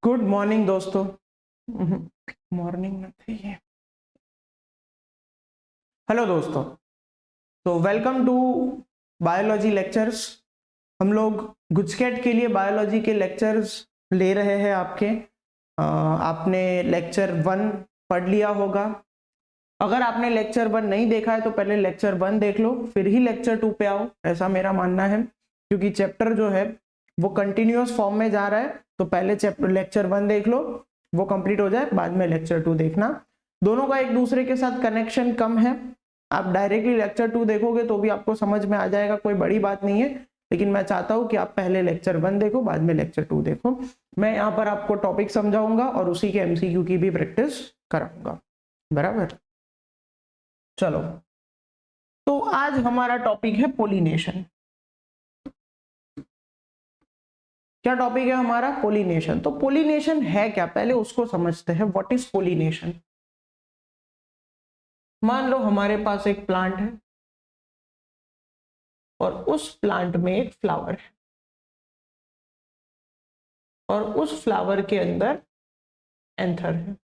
Good morning दोस्तों। Morning नहीं है। हेलो दोस्तों, तो वेलकम टू बायोलॉजी लेक्चर्स। हम लोग गुजकेट के लिए बायोलॉजी के लेक्चर्स ले रहे हैं आपके। आपने लेक्चर 1 पढ़ लिया होगा। अगर आपने लेक्चर 1 नहीं देखा है तो पहले लेक्चर 1 देख लो, फिर ही लेक्चर 2 पे आओ, ऐसा मेरा मानना है, क्योंकि चैप्टर जो है वो कंटिन्यूअस फॉर्म में जा रहा है। तो पहले चैप्टर लेक्चर 1 देख लो, वो कंप्लीट हो जाए, बाद में लेक्चर 2 देखना। दोनों का एक दूसरे के साथ कनेक्शन कम है। आप डायरेक्टली लेक्चर 2 देखोगे तो भी आपको समझ में आ जाएगा, कोई बड़ी बात नहीं है, लेकिन मैं चाहता हूं कि आप पहले लेक्चर 1 देखो, बाद में लेक्चर 2 देखो। मैं यहाँ पर आपको टॉपिक समझाऊंगा और उसी के एमसीक्यू की भी प्रैक्टिस कराऊंगा, बराबर। चलो, तो आज हमारा टॉपिक है पोलिनेशन। क्या टॉपिक है हमारा? पोलिनेशन। तो पोलिनेशन है क्या, पहले उसको समझते हैं। What is pollination? मान लो हमारे पास एक प्लांट है और उस प्लांट में एक फ्लावर है और उस फ्लावर के अंदर एंथर है।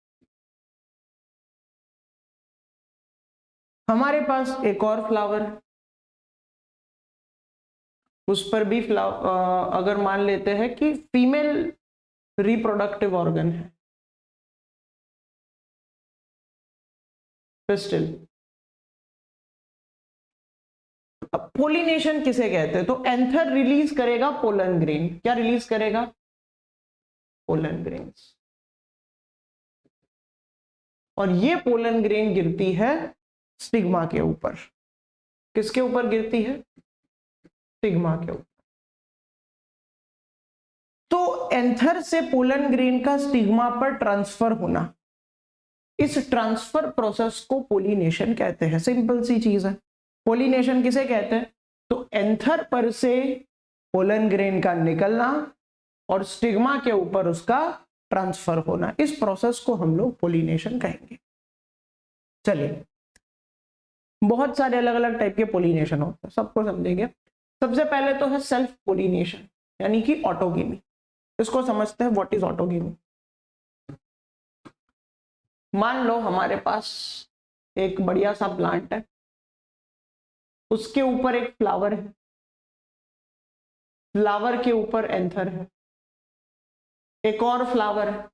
हमारे पास एक और फ्लावर है, उस पर भी अगर मान लेते हैं कि फीमेल रिप्रोडक्टिव ऑर्गन है, पिस्टिल। अब पोलिनेशन किसे कहते हैं? तो एंथर रिलीज करेगा पोलन ग्रेन। क्या रिलीज करेगा? Pollen grains. और ये पोलन ग्रेन गिरती है स्टिग्मा के ऊपर। किसके ऊपर गिरती है? स्टिग्मा के ऊपर। तो एंथर से पोलन ग्रेन का स्टिग्मा पर ट्रांसफर होना, इस ट्रांसफर प्रोसेस को पोलिनेशन कहते हैं। सिंपल सी चीज है। पोलिनेशन किसे कहते हैं? तो एंथर पर से पोलन ग्रेन का निकलना और स्टिग्मा के ऊपर उसका ट्रांसफर होना, इस प्रोसेस को हम लोग पोलिनेशन कहेंगे। चलिए, बहुत सारे अलग अलग टाइप के पोलिनेशन होते हैं, सबको समझेंगे। सबसे पहले तो है सेल्फ पोलिनेशन, यानी कि ऑटोगेमी। इसको समझते हैं, व्हाट इज ऑटोगेमी। मान लो हमारे पास एक बढ़िया सा प्लांट है, उसके ऊपर एक फ्लावर है, फ्लावर के ऊपर एंथर है, एक और फ्लावर है,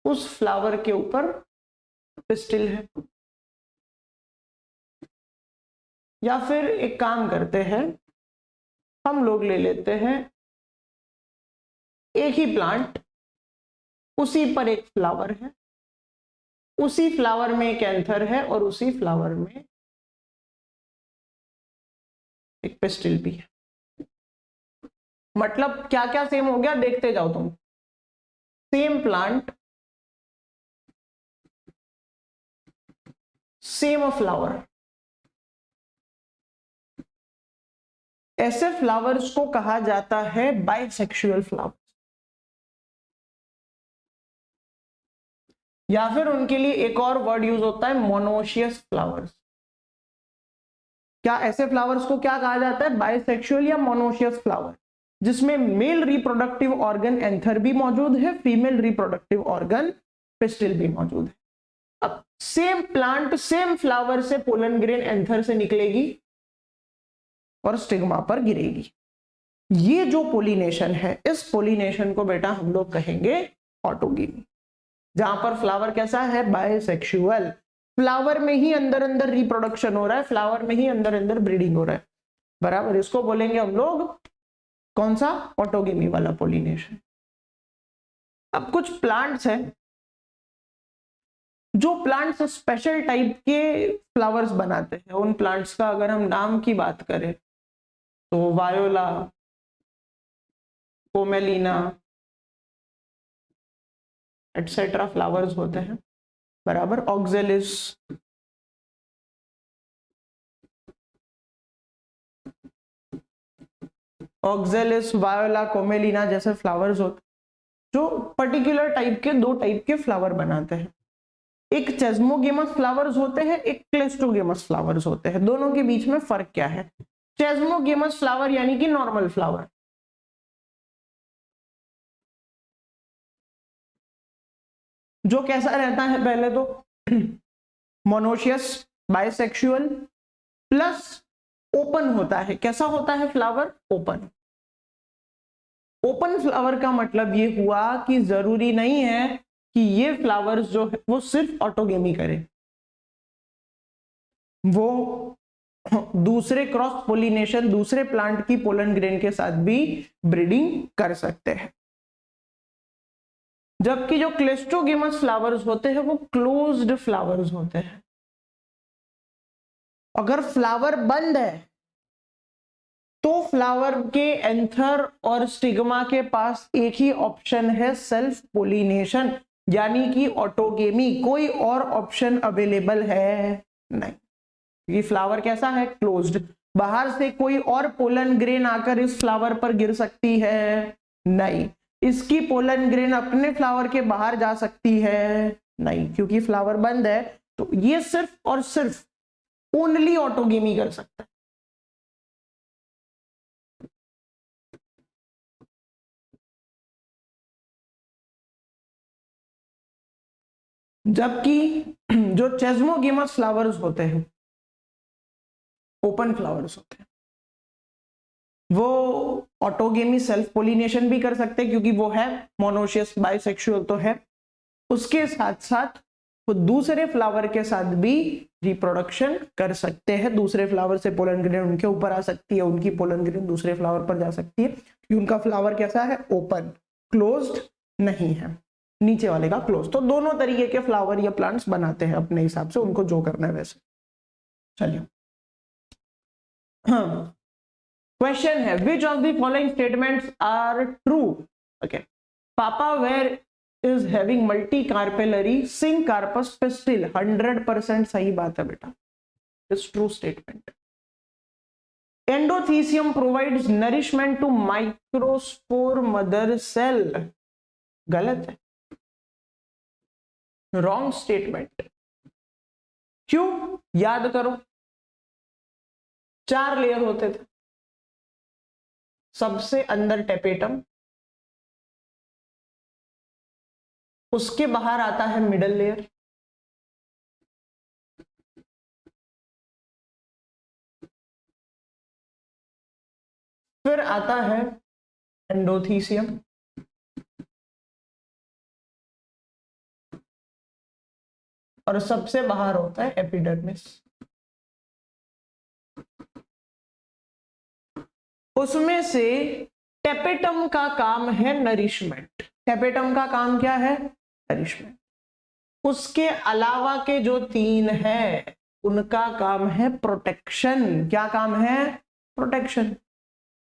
उस फ्लावर के ऊपर पिस्टिल है। या फिर एक काम करते हैं, हम लोग ले लेते हैं एक ही प्लांट, उसी पर एक फ्लावर है, उसी फ्लावर में एक एंथर है और उसी फ्लावर में एक पिस्टिल भी है। मतलब क्या क्या सेम हो गया, देखते जाओ तुम। Same plant, same flower. ऐसे फ्लावर्स को कहा जाता है बाइसेक्सुअल फ्लावर, या फिर उनके लिए एक और वर्ड यूज होता है, मोनोशियस फ्लावर्स। क्या ऐसे फ्लावर्स को क्या कहा जाता है? बाइसेक्सुअल या मोनोशियस फ्लावर, जिसमें मेल रिप्रोडक्टिव ऑर्गन एंथर भी मौजूद है, फीमेल रिप्रोडक्टिव ऑर्गन पिस्टिल भी मौजूद है। अब सेम प्लांट सेम फ्लावर से पोलन ग्रेन एंथर से निकलेगी और स्टिग्मा पर गिरेगी। ये जो पोलिनेशन है, इस पोलिनेशन को बेटा हम लोग कहेंगे ऑटोगेमी। जहां पर फ्लावर कैसा है? बाइसेक्सुअल। फ्लावर में ही अंदर अंदर रिप्रोडक्शन हो रहा है, फ्लावर में ही अंदर अंदर ब्रीडिंग हो रहा है, बराबर। इसको बोलेंगे हम लोग कौन सा? ऑटोगेमी वाला पोलिनेशन। अब कुछ प्लांट्स हैं, जो प्लांट्स स्पेशल टाइप के फ्लावर्स बनाते हैं। उन प्लांट्स का अगर हम नाम की बात करें तो वायोला, कोमेलिना एटसेट्रा फ्लावर्स होते हैं, बराबर। ऑक्जेलिस, ऑक्जेलिस, वायोला, कोमेलिना जैसे फ्लावर्स होते हैं, जो पर्टिकुलर टाइप के, दो टाइप के फ्लावर बनाते हैं। एक चेस्मोगेमस फ्लावर्स होते हैं, एक क्लेस्टोगेमस फ्लावर्स होते हैं। दोनों के बीच में फर्क क्या है? चेस्मोगेमस फ्लावर यानी कि नॉर्मल फ्लावर, जो कैसा रहता है, पहले तो मोनोशियस, बाइसेक्सुअल प्लस ओपन होता है। कैसा होता है फ्लावर? ओपन। ओपन फ्लावर का मतलब ये हुआ कि जरूरी नहीं है कि ये फ्लावर्स जो है वो सिर्फ ऑटोगेमी करें, वो दूसरे क्रॉस पोलिनेशन, दूसरे प्लांट की पोलन ग्रेन के साथ भी ब्रीडिंग कर सकते हैं। जबकि जो क्लेस्ट्रोगेमस फ्लावर्स होते हैं वो क्लोज्ड फ्लावर्स होते हैं। अगर फ्लावर बंद है तो फ्लावर के एंथर और स्टिग्मा के पास एक ही ऑप्शन है, सेल्फ पोलिनेशन, यानी कि ऑटोगेमी। कोई और ऑप्शन अवेलेबल है नहीं। ये फ्लावर कैसा है? क्लोज्ड। बाहर से कोई और पोलन ग्रेन आकर इस फ्लावर पर गिर सकती है? नहीं। इसकी पोलन ग्रेन अपने फ्लावर के बाहर जा सकती है? नहीं, क्योंकि फ्लावर बंद है। तो ये सिर्फ और सिर्फ ओनली ऑटोगेमी कर सकता है। जबकि जो चेस्मोगेमस फ्लावर्स होते हैं, ओपन फ्लावर्स होते हैं, वो ऑटोगेमी, सेल्फ पोलिनेशन भी कर सकते हैं, क्योंकि वो है मोनोशियस, बाइसेक्सुअल तो है। उसके साथ साथ वो दूसरे फ्लावर के साथ भी रिप्रोडक्शन कर सकते हैं। दूसरे फ्लावर से पोलन ग्रेन उनके ऊपर आ सकती है, उनकी पोलन ग्रेन दूसरे फ्लावर पर जा सकती है, क्योंकि उनका फ्लावर कैसा है? ओपन, क्लोज्ड नहीं है। नीचे वाले का क्लोज। तो दोनों तरीके के फ्लावर या प्लांट्स बनाते हैं अपने हिसाब से, उनको जो करना है वैसे। चलिए, हाँ, क्वेश्चन है, which of the following statements are true? Okay, papaver is having multi carpellary syncarpous pistil. 100% सही बात है बेटा, it's true statement. Endothecium provides nourishment to microspore mother cell. गलत है, रॉन्ग स्टेटमेंट। क्यों? याद करो, 4 लेयर होते थे। सबसे अंदर टेपेटम, उसके बाहर आता है मिडल लेयर, फिर आता है एंडोथीसियम, और सबसे बाहर होता है एपिडर्मिस। उसमें से टेपेटम का काम है नरिशमेंट। टेपेटम का काम क्या है? नरिशमेंट। उसके अलावा के जो 3 है उनका काम है प्रोटेक्शन। क्या काम है? प्रोटेक्शन।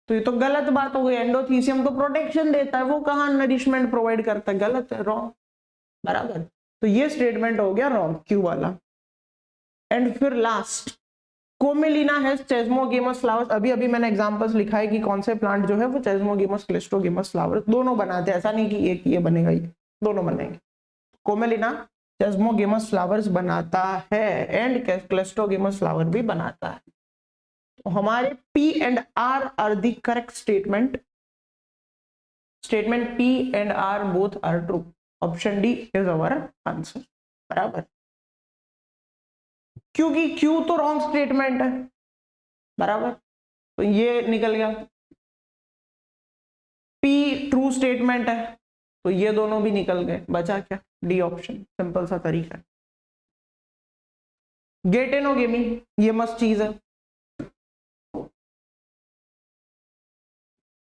तो ये तो गलत बात हो गई। एंडोथीसियम तो प्रोटेक्शन देता है, वो कहां नरिशमेंट प्रोवाइड करता है? गलत है, रॉन्ग। बराबर। तो ये स्टेटमेंट हो गया रॉन्ग, क्यू वाला। एंड फिर लास्ट, कोमेलिना है चेस्मोगेमस फ्लावर्स। अभी अभी मैंने एग्जांपल्स लिखा है कि कौन से प्लांट जो है वो चेस्मोगेमस, क्लेस्ट्रोगेमस फ्लावर्स दोनों बनाते हैं। ऐसा नहीं कि एक ये बनेगा, ये दोनों बनेंगे। कोमेलिना चेस्मोगेमस फ्लावर्स बनाता है एंड क्लेस्ट्रोगेमस फ्लावर भी बनाता है। तो हमारे P and R are the correct statement. Statement P and R both are true. Option D is our answer. बराबर, क्योंकि Q तो रॉन्ग स्टेटमेंट है। बराबर, तो ये निकल गया। P ट्रू स्टेटमेंट है, तो ये दोनों भी निकल गए। बचा क्या? D option. सिंपल सा तरीका है। गेटेनोगेमी, ये मस्त चीज है।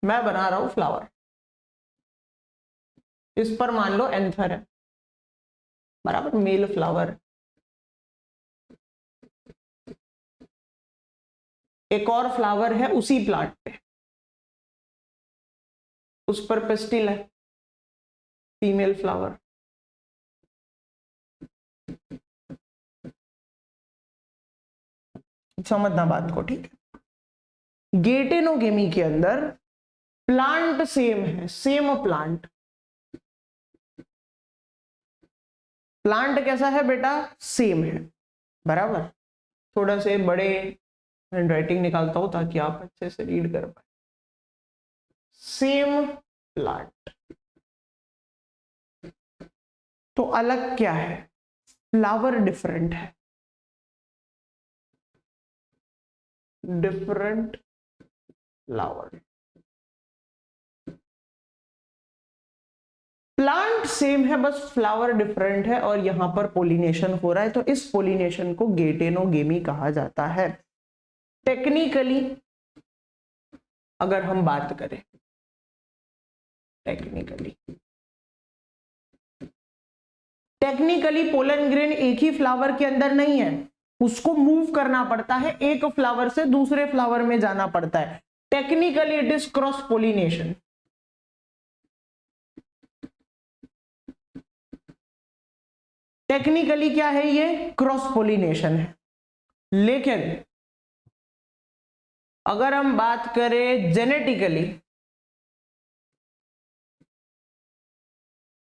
मैं बना रहा हूं फ्लावर, इस पर मान लो एंथर है, बराबर, मेल फ्लावर। एक और फ्लावर है उसी प्लांट पे, उस पर पिस्टिल है, फीमेल फ्लावर। समझना बात को, ठीक है। गेटेनोगेमी के अंदर प्लांट सेम है, सेम प्लांट। प्लांट कैसा है बेटा? सेम है। बराबर, थोड़ा से बड़े हैंडराइटिंग निकालता हूं ताकि आप अच्छे से रीड कर पाए। सेम प्लांट, तो अलग क्या है? फ्लावर डिफरेंट है, डिफरेंट फ्लावर। प्लांट सेम है, बस फ्लावर डिफरेंट है और यहां पर पोलिनेशन हो रहा है, तो इस पोलिनेशन को गेटेनोगेमी कहा जाता है। टेक्निकली अगर हम बात करें, टेक्निकली पोलन ग्रेन एक ही फ्लावर के अंदर नहीं है, उसको मूव करना पड़ता है, एक फ्लावर से दूसरे फ्लावर में जाना पड़ता है। Technically it is cross pollination. Technically क्या है? ये क्रॉस पोलिनेशन है। लेकिन अगर हम बात करें जेनेटिकली,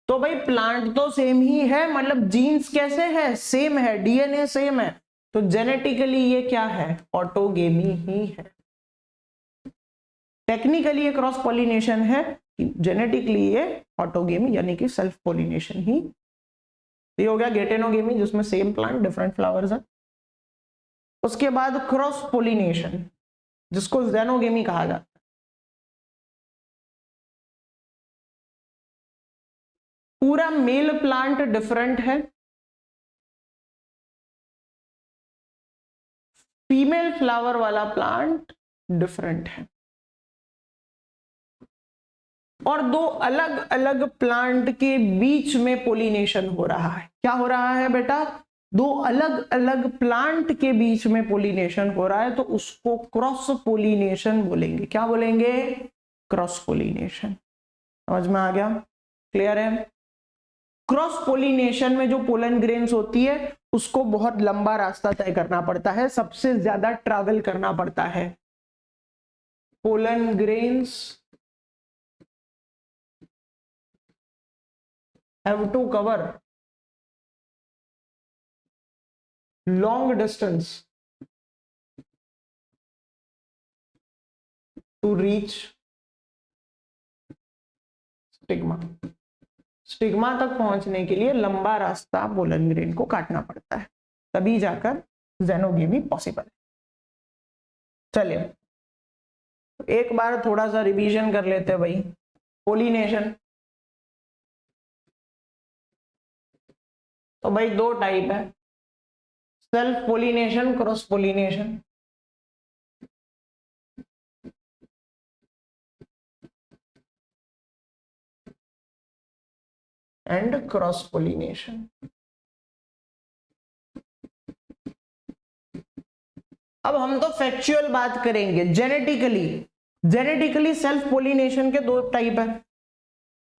तो भाई प्लांट तो सेम ही है, मतलब जीन्स कैसे है? सेम है, डीएनए सेम है, तो जेनेटिकली ये क्या है? ऑटोगेमी ही है। टेक्निकली ये क्रॉस पोलिनेशन है, जेनेटिकली ये ऑटोगेमी यानी कि सेल्फ पोलिनेशन ही। ये हो गया गेटेनोगेमी, जिसमें सेम प्लांट डिफरेंट फ्लावर्स है। उसके बाद क्रॉस पोलिनेशन, जिसको जेनोगेमी कहा जाता है। पूरा मेल प्लांट डिफरेंट है, फीमेल फ्लावर वाला प्लांट डिफरेंट है, और दो अलग अलग प्लांट के बीच में पोलिनेशन हो रहा है। क्या हो रहा है बेटा? दो अलग अलग प्लांट के बीच में पोलिनेशन हो रहा है, तो उसको क्रॉस पोलिनेशन बोलेंगे। क्या बोलेंगे? Cross pollination. समझ में आ गया? क्लियर है? क्रॉस पोलिनेशन में जो पोलन ग्रेन्स होती है उसको बहुत लंबा रास्ता तय करना पड़ता है, सबसे ज्यादा ट्रैवल करना पड़ता है। Pollen grains have to cover long distance to reach stigma. Stigma तक पहुंचने के लिए लंबा रास्ता पोलन ग्रेन को काटना पड़ता है, तभी जाकर जेनोगेमी पॉसिबल है। चलिए एक बार थोड़ा सा रिवीजन कर लेते हैं भाई। पोलिनेशन तो भाई दो टाइप है, self pollination, cross pollination. And cross pollination. अब हम तो फैक्चुअल बात करेंगे। जेनेटिकली सेल्फ पोलिनेशन के दो टाइप है,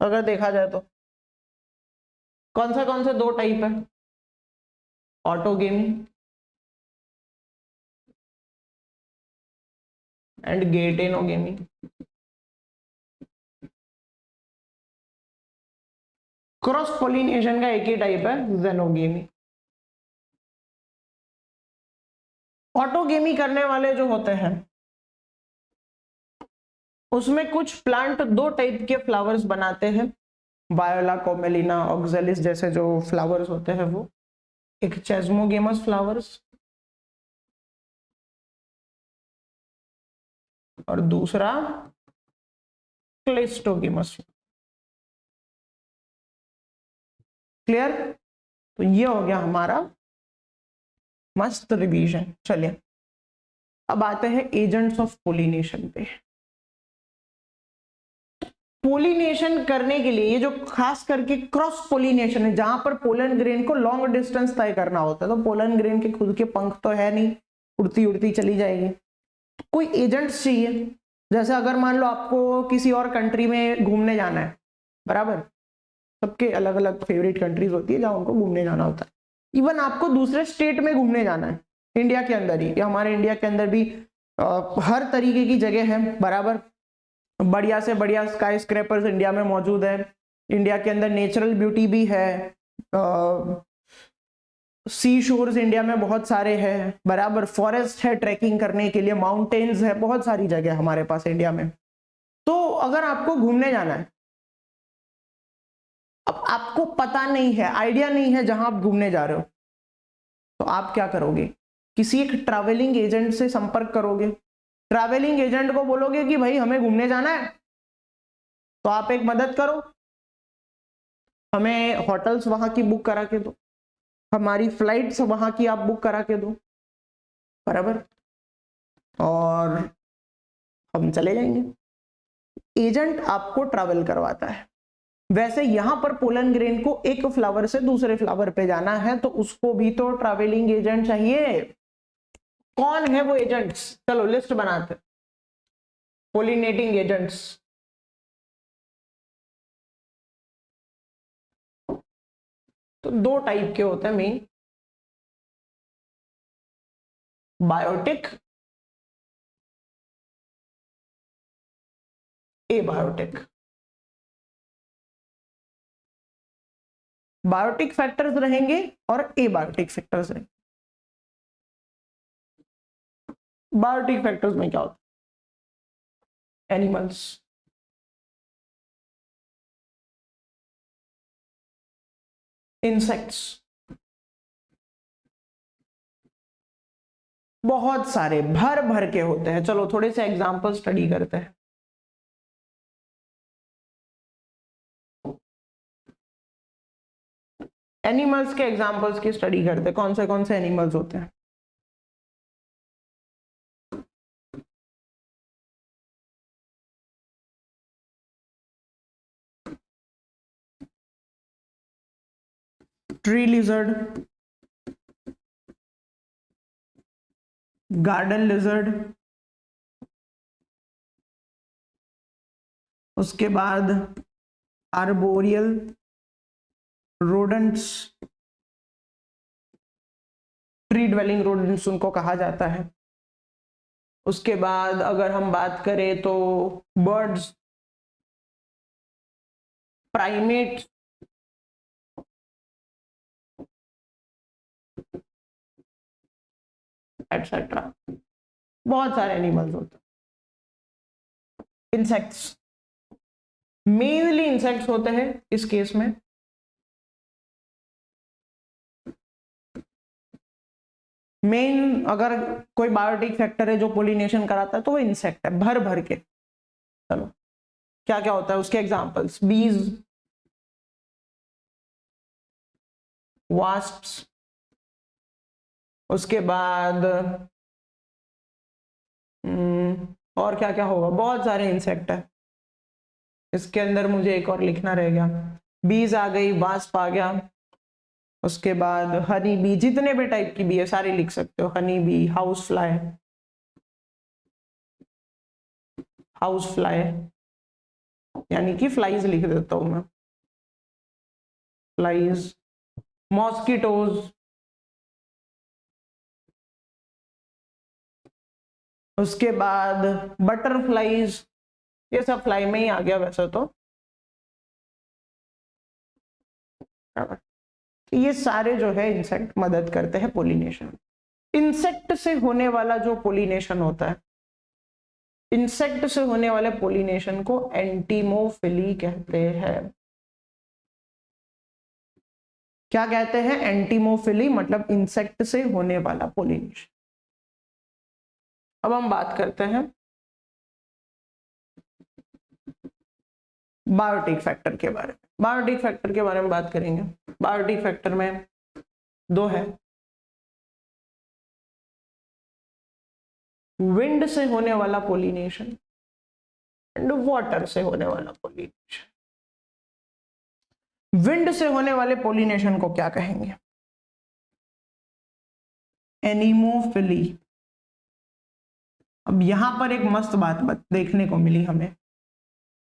अगर देखा जाए तो कौन से दो टाइप है? Autogamy and geitonogamy. Cross pollination का एक ही टाइप है, जेनोगेमी। ऑटोगेमी करने वाले जो होते हैं उसमें कुछ प्लांट दो टाइप के फ्लावर्स बनाते हैं, वायोला, कोमेलिना, ऑक्जेलिस जैसे जो फ्लावर्स होते हैं वो। एक चेस्मोगेमस फ्लावर्स और दूसरा क्लेस्टोगेमस। क्लियर? तो ये हो गया हमारा मस्त रिवीजन। चलिए अब आते हैं एजेंट्स ऑफ पोलिनेशन पे। पोलिनेशन करने के लिए ये जो खास करके क्रॉस पोलिनेशन है, जहां पर पोलन ग्रेन को लॉन्ग डिस्टेंस तय करना होता है, तो पोलन ग्रेन के खुद के पंख तो है नहीं, उड़ती उड़ती चली जाएगी, तो कोई एजेंट्स चाहिए। जैसे अगर मान लो आपको किसी और कंट्री में घूमने जाना है, बराबर, सबके अलग अलग फेवरेट कंट्रीज होती है जहां उनको घूमने जाना होता है। इवन आपको दूसरे स्टेट में घूमने जाना है, इंडिया के अंदर ही, या हमारे इंडिया के अंदर भी हर तरीके की जगह है, बराबर। बढ़िया से बढ़िया स्काई स्क्रैपर्स इंडिया में मौजूद है। इंडिया के अंदर नेचुरल ब्यूटी भी है, सी शोर्स इंडिया में बहुत सारे हैं, बराबर। फॉरेस्ट है ट्रैकिंग करने के लिए, माउंटेन्स है, बहुत सारी जगह हमारे पास इंडिया में। तो अगर आपको घूमने जाना है, अब आपको पता नहीं है, आइडिया नहीं है जहां आप घूमने जा रहे हो, तो आप क्या करोगे? किसी एक ट्रैवलिंग एजेंट से संपर्क करोगे। ट्रैवलिंग एजेंट को बोलोगे कि भाई हमें घूमने जाना है, तो आप एक मदद करो, हमें होटल्स वहां की बुक करा के दो, हमारी फ्लाइट्स वहां की आप बुक करा के दो, बराबर, और हम चले जाएंगे। एजेंट आपको ट्रैवल करवाता है। वैसे यहां पर पोलन ग्रेन को एक फ्लावर से दूसरे फ्लावर पे जाना है, तो उसको भी तो ट्रैवलिंग एजेंट चाहिए। कौन है वो एजेंट्स? चलो लिस्ट बनाते। पोलिनेटिंग एजेंट्स, तो दो टाइप के होते हैं main, biotic, abiotic. Biotic factors रहेंगे और एबायोटिक फैक्टर्स रहेंगे। बायोटिक फैक्टर्स में क्या होता है? एनिमल्स, इंसेक्ट्स, बहुत सारे भर भर के होते हैं। चलो थोड़े से एग्जांपल स्टडी करते हैं। एनिमल्स के एग्जांपल्स की स्टडी करते हैं। कौन से एनिमल्स होते हैं? ट्री लिजर्ड, गार्डन लिजर्ड, उसके बाद arboreal rodents, tree dwelling rodents उनको कहा जाता है। उसके बाद अगर हम बात करें तो बर्ड्स, प्राइमेट, एटसेट्रा, बहुत सारे एनिमल्स होते हैं। इंसेक्ट्स, मेनली इंसेक्ट्स होते हैं इस केस में। मेन अगर कोई बायोटिक फैक्टर है जो पोलिनेशन कराता है तो वो इंसेक्ट है, भर भर के। चलो क्या क्या होता है उसके एग्जांपल्स? बीज, वास्प्स, उसके बाद और क्या क्या होगा? बहुत सारे इंसेक्ट है इसके अंदर, मुझे एक और लिखना रह गया। बीज आ गई, वास्प आ गया, उसके बाद हनी बी, जितने भी टाइप की बी है सारी लिख सकते हो। Honey bee, house fly, house fly यानी कि फ्लाइज लिख देता हूं मैं, फ्लाइज, मॉस्किटोज, उसके बाद बटरफ्लाइज, ये सब फ्लाई में ही आ गया वैसे तो। ये सारे जो है इंसेक्ट मदद करते हैं पोलिनेशन। इंसेक्ट से होने वाला जो पोलिनेशन होता है, इंसेक्ट से होने वाले पोलिनेशन को एंटीमोफिली कहते हैं। क्या कहते हैं? एंटीमोफिली, मतलब इंसेक्ट से होने वाला पोलिनेशन। अब हम बात करते हैं बायोटिक फैक्टर के बारे में। बायोटिक फैक्टर के बारे में बात करेंगे। बायोटिक फैक्टर में दो है, विंड से होने वाला पोलिनेशन एंड वाटर से होने वाला पोलिनेशन। विंड से होने वाले पोलिनेशन को क्या कहेंगे? एनिमोफिली। अब यहां पर एक मस्त बात देखने को मिली हमें।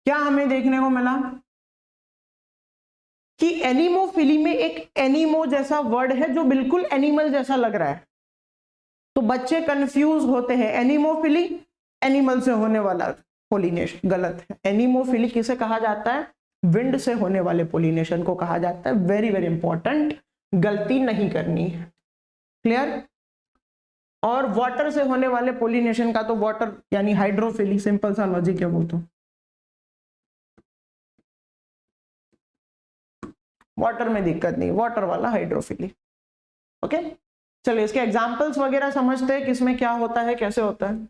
क्या हमें देखने को मिला? कि एनिमोफिली में एक एनिमो जैसा वर्ड है जो बिल्कुल एनिमल जैसा लग रहा है, तो बच्चे कंफ्यूज होते हैं। एनिमोफिली एनिमल से होने वाला पोलिनेशन, गलत है। एनिमोफिली किसे कहा जाता है? विंड से होने वाले पोलिनेशन को कहा जाता है। वेरी वेरी इंपॉर्टेंट, गलती नहीं करनी है। क्लियर? और वाटर से होने वाले पोलिनेशन का तो वाटर यानी हाइड्रोफिली, सिंपल सा लॉजिक है वो तो। वाटर में दिक्कत नहीं, वाटर वाला हाइड्रोफिली। ओके, चलिए इसके एग्जांपल्स वगैरह समझते हैं, किसमें क्या होता है, कैसे होता है।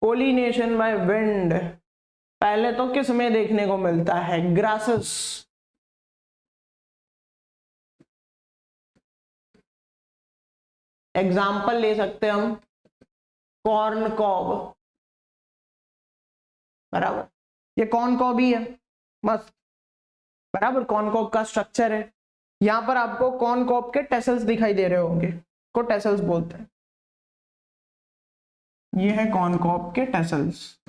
पोलिनेशन बाय विंड पहले तो किस में देखने को मिलता है, ग्रासेस। एग्जाम्पल ले सकते हैं हम, कॉर्न कॉब, बराबर, ये कॉर्न कॉब ही है, मस्त, बराबर। कॉर्न कॉब का स्ट्रक्चर है, यहां पर आपको कॉर्न कॉब के टेसल्स दिखाई दे रहे होंगे, को टेसल्स बोलते हैं। ये है कॉर्न कॉब के टेसल्स,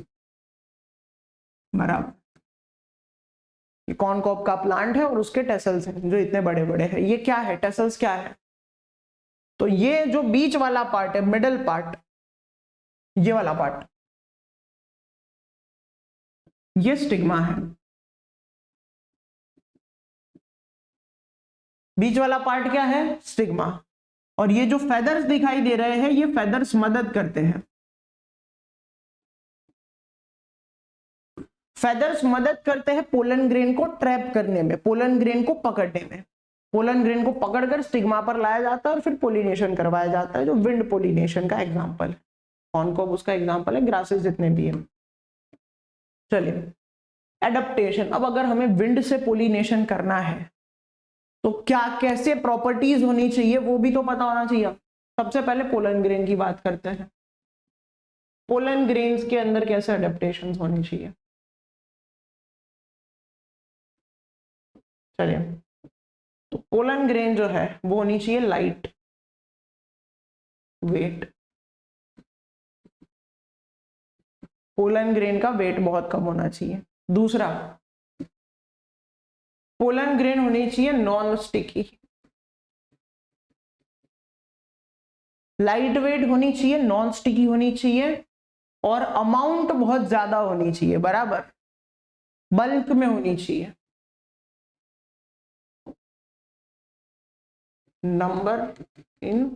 बराबर। ये कॉर्न कॉब का प्लांट है और उसके टेसल्स हैं जो इतने बड़े बड़े हैं। ये क्या है, टेसल्स क्या है, तो ये जो बीच वाला पार्ट है, मिडल पार्ट, ये वाला पार्ट, ये स्टिग्मा है। बीच वाला पार्ट क्या है, स्टिग्मा। और ये जो फेदर्स दिखाई दे रहे हैं, ये फेदर्स मदद करते हैं, फेदर्स मदद करते हैं पोलन ग्रेन को ट्रैप करने में, पोलन ग्रेन को पकड़ने में। पोलन ग्रेन को पकड़कर स्टिग्मा पर लाया जाता है और फिर पोलिनेशन करवाया जाता है, जो विंड पोलिनेशन का एग्जांपल है। कॉर्न कॉब उसका एग्जांपल है, ग्रासेस जितने भी हैं। चलिए एडप्टेशन, अब अगर हमें विंड से पोलिनेशन करना है तो क्या कैसे प्रॉपर्टीज होनी चाहिए वो भी तो पता होना चाहिए। सबसे पहले पोलन ग्रेन की बात करते हैं, पोलन ग्रेन्स के अंदर कैसे अडेप्टेशन होनी चाहिए। चलिए, तो पोलन ग्रेन जो है वो होनी चाहिए लाइट वेट। पोलन ग्रेन का वेट बहुत कम होना चाहिए। दूसरा, पोलन ग्रेन होनी चाहिए नॉन स्टिकी, लाइट वेट होनी चाहिए, नॉन स्टिकी होनी चाहिए, और अमाउंट बहुत ज्यादा होनी चाहिए, बराबर, बल्क में होनी चाहिए। Number in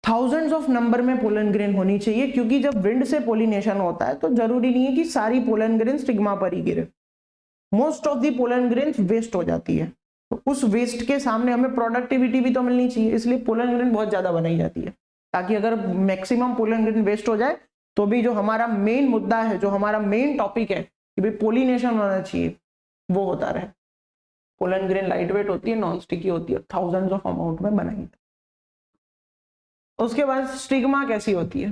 thousands of number में पोलन ग्रेन होनी चाहिए, क्योंकि जब विंड से पोलिनेशन होता है तो जरूरी नहीं है कि सारी पोलन ग्रेन स्टिग्मा पर ही गिरे, most of the pollen grain waste हो जाती है। तो उस वेस्ट के सामने हमें प्रोडक्टिविटी भी तो मिलनी चाहिए, इसलिए पोलन ग्रेन बहुत ज्यादा बनाई जाती है, ताकि अगर मैक्सिमम पोलन ग्रेन वेस्ट हो जाए तो भी जो हमारा मेन मुद्दा है, जो हमारा मेन टॉपिक है कि भाई पोलिनेशन होना चाहिए, वो होता रहे। पोलन ग्रेन लाइट वेट होती है, नॉन स्टिकी होती है, थाउजेंड्स ऑफ अमाउंट में बनाई जाती है। उसके बाद स्टिग्मा कैसी होती है,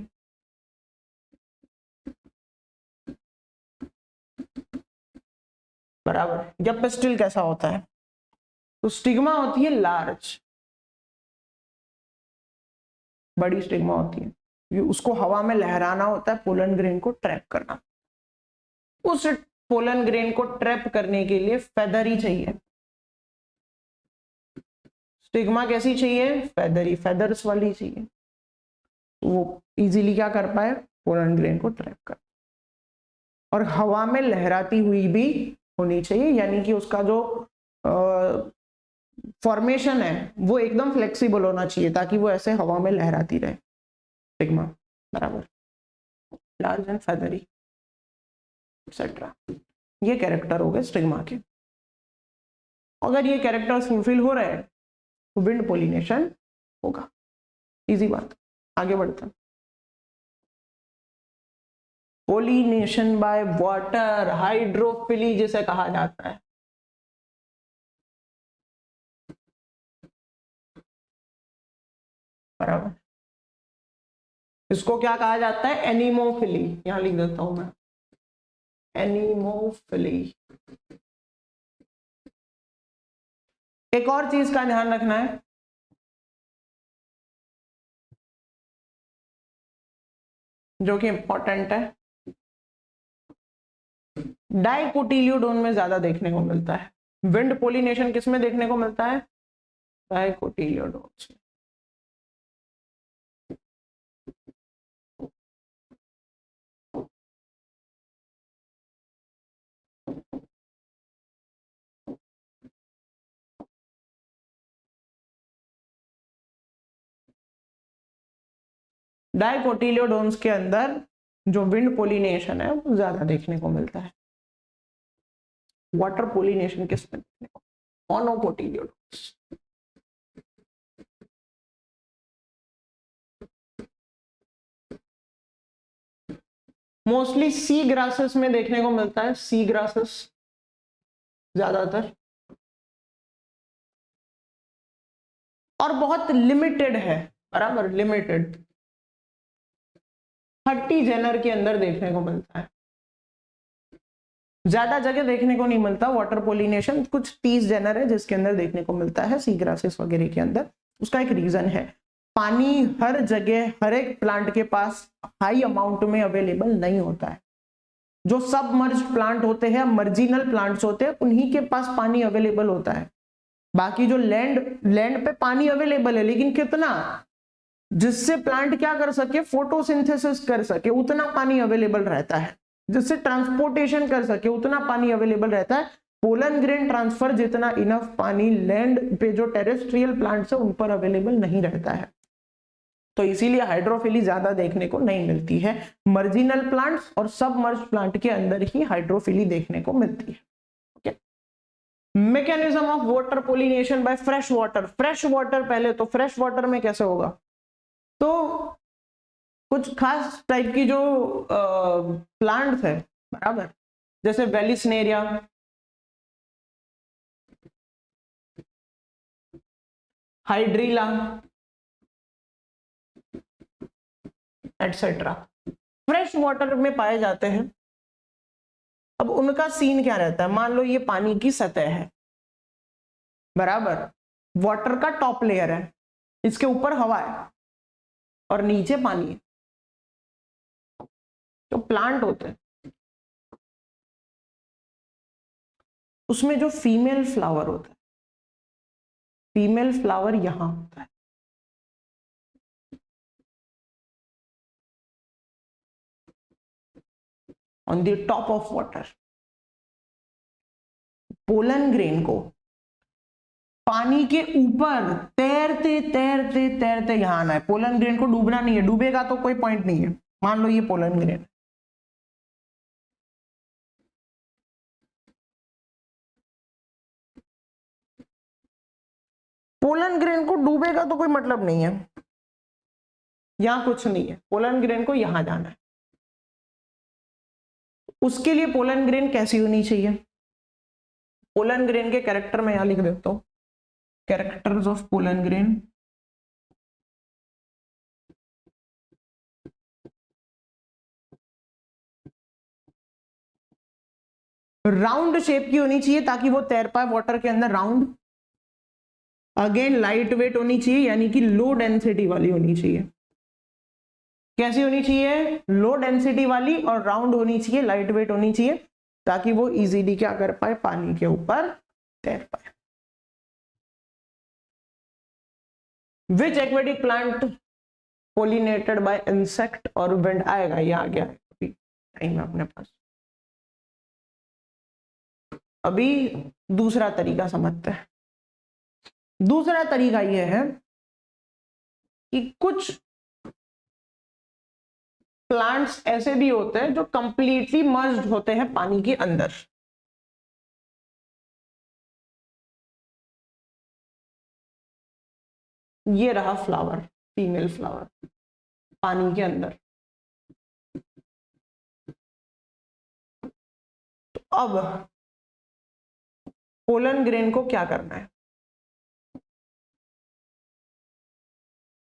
बराबर, या पिस्टिल कैसा होता है, तो स्टिग्मा होती है लार्ज, बड़ी स्टिग्मा होती है, ये उसको हवा में लहराना होता है, पोलन ग्रेन को ट्रैप करना। उस पोलन ग्रेन को ट्रैप करने के लिए फेदर ही चाहिए। स्टिग्मा कैसी चाहिए, फेदरी, फेदर्स वाली चाहिए, तो वो इजीली क्या कर पाए, पोलन ग्रेन को ट्रैप कर, और हवा में लहराती हुई भी होनी चाहिए, यानी कि उसका जो फॉर्मेशन है वो एकदम फ्लेक्सिबल होना चाहिए, ताकि वो ऐसे हवा में लहराती रहे, स्टिग्मा, बराबर, लार्ज एंड फेदरी एक्सेट्रा। ये कैरेक्टर हो गए स्टिग्मा के। अगर ये कैरेक्टर्स फुलफिल हो रहे हैं तो विंड पोलिनेशन होगा, इजी बात। आगे बढ़ते हैं, पोलिनेशन बाय वाटर, हाइड्रोफिली जिसे कहा जाता है, बराबर। इसको क्या कहा जाता है, एनीमोफिली, यहां लिख देता हूं मैं, एनीमोफिली। एक और चीज का ध्यान रखना है, जो कि इंपॉर्टेंट है, डाइकोटिलियोडोन में ज्यादा देखने को मिलता है। विंड पोलिनेशन किस में देखने को मिलता है, डाइकोटिलियोडोन में। डाइकोटिलियोडोन्स के अंदर जो विंड पोलिनेशन है वो ज्यादा देखने को मिलता है। वाटर पोलिनेशन किसमें देखने को? मोनोकोटिलिडोन्स। मोस्टली सी ग्रासेस में देखने को मिलता है, सी ग्रासेस ज्यादातर, और बहुत लिमिटेड है, बराबर, लिमिटेड 30 जेनर के अंदर देखने को मिलता है, ज्यादा जगह देखने को नहीं मिलता वाटर पोलिनेशन। कुछ 30 जेनर है जिसके अंदर देखने को मिलता है सी ग्रासेस वगैरह के अंदर। उसका एक रीजन है, पानी हर जगह हर एक प्लांट के पास हाई अमाउंट में अवेलेबल नहीं होता है। जो सबमर्ज्ड प्लांट होते हैं, मर्जिनल प्लांट्स होते हैं, उन्हीं के पास पानी अवेलेबल होता है। बाकी जो लैंड पे पानी अवेलेबल है, लेकिन कितना, जिससे प्लांट क्या कर सके, फोटोसिंथेसिस कर सके, उतना पानी अवेलेबल रहता है। जिससे ट्रांसपोर्टेशन कर सके, उतना पानी अवेलेबल रहता है। पोलन ग्रेन ट्रांसफर जितना इनफ पानी लैंड पे जो टेरेस्ट्रियल प्लांट्स है उन पर अवेलेबल नहीं रहता है। तो इसीलिए हाइड्रोफिली ज्यादा देखने को नहीं मिलती है। मर्जिनल प्लांट्स और सबमर्ज्ड प्लांट के अंदर ही हाइड्रोफिली देखने को मिलती है। Okay, mechanism of water pollination bye fresh water. Fresh water, पहले तो फ्रेश वाटर में कैसे होगा, तो कुछ खास टाइप की जो प्लांट्स है, बराबर, जैसे Vallisneria, hydrilla etcetera, fresh water में पाए जाते हैं। अब उनका सीन क्या रहता है, मान लो ये पानी की सतह है, बराबर, वाटर का टॉप लेयर है, इसके ऊपर हवा है और नीचे पानी है। जो प्लांट होते हैं उसमें जो फीमेल फ्लावर होता है, फीमेल फ्लावर यहां होता है, on the top of water. Pollen grain को पानी के ऊपर तैरते तैरते तैरते यहां आना है। पोलन ग्रेन को डूबना नहीं है, डूबेगा तो कोई पॉइंट नहीं है। मान लो ये पोलन ग्रेन, पोलन ग्रेन को डूबेगा तो कोई मतलब नहीं है, यहां कुछ नहीं है, पोलन ग्रेन को यहां जाना है। उसके लिए पोलन ग्रेन कैसी होनी चाहिए, पोलन ग्रेन के कैरेक्टर में यहां लिख देता हूं, characters of pollen grain. Round shape की होनी चाहिए ताकि वो तैर पाए वाटर के अंदर, राउंड। अगेन लाइट वेट होनी चाहिए, यानी कि लो डेंसिटी वाली होनी चाहिए। कैसी होनी चाहिए, लो डेंसिटी वाली, और राउंड होनी चाहिए, लाइट वेट होनी चाहिए, ताकि वो इजीली क्या कर पाए, पानी के ऊपर तैर पाए। Which aquatic plant pollinated by insect और विंड, आएगा, ये आ गया है, अभी टाइम है अपने पास। अभी दूसरा तरीका समझते हैं। दूसरा तरीका यह है कि कुछ प्लांट्स ऐसे भी होते हैं जो कंप्लीटली मर्ज्ड होते हैं पानी के अंदर। ये रहा फ्लावर, फीमेल फ्लावर पानी के अंदर। तो अब पोलन ग्रेन को क्या करना है,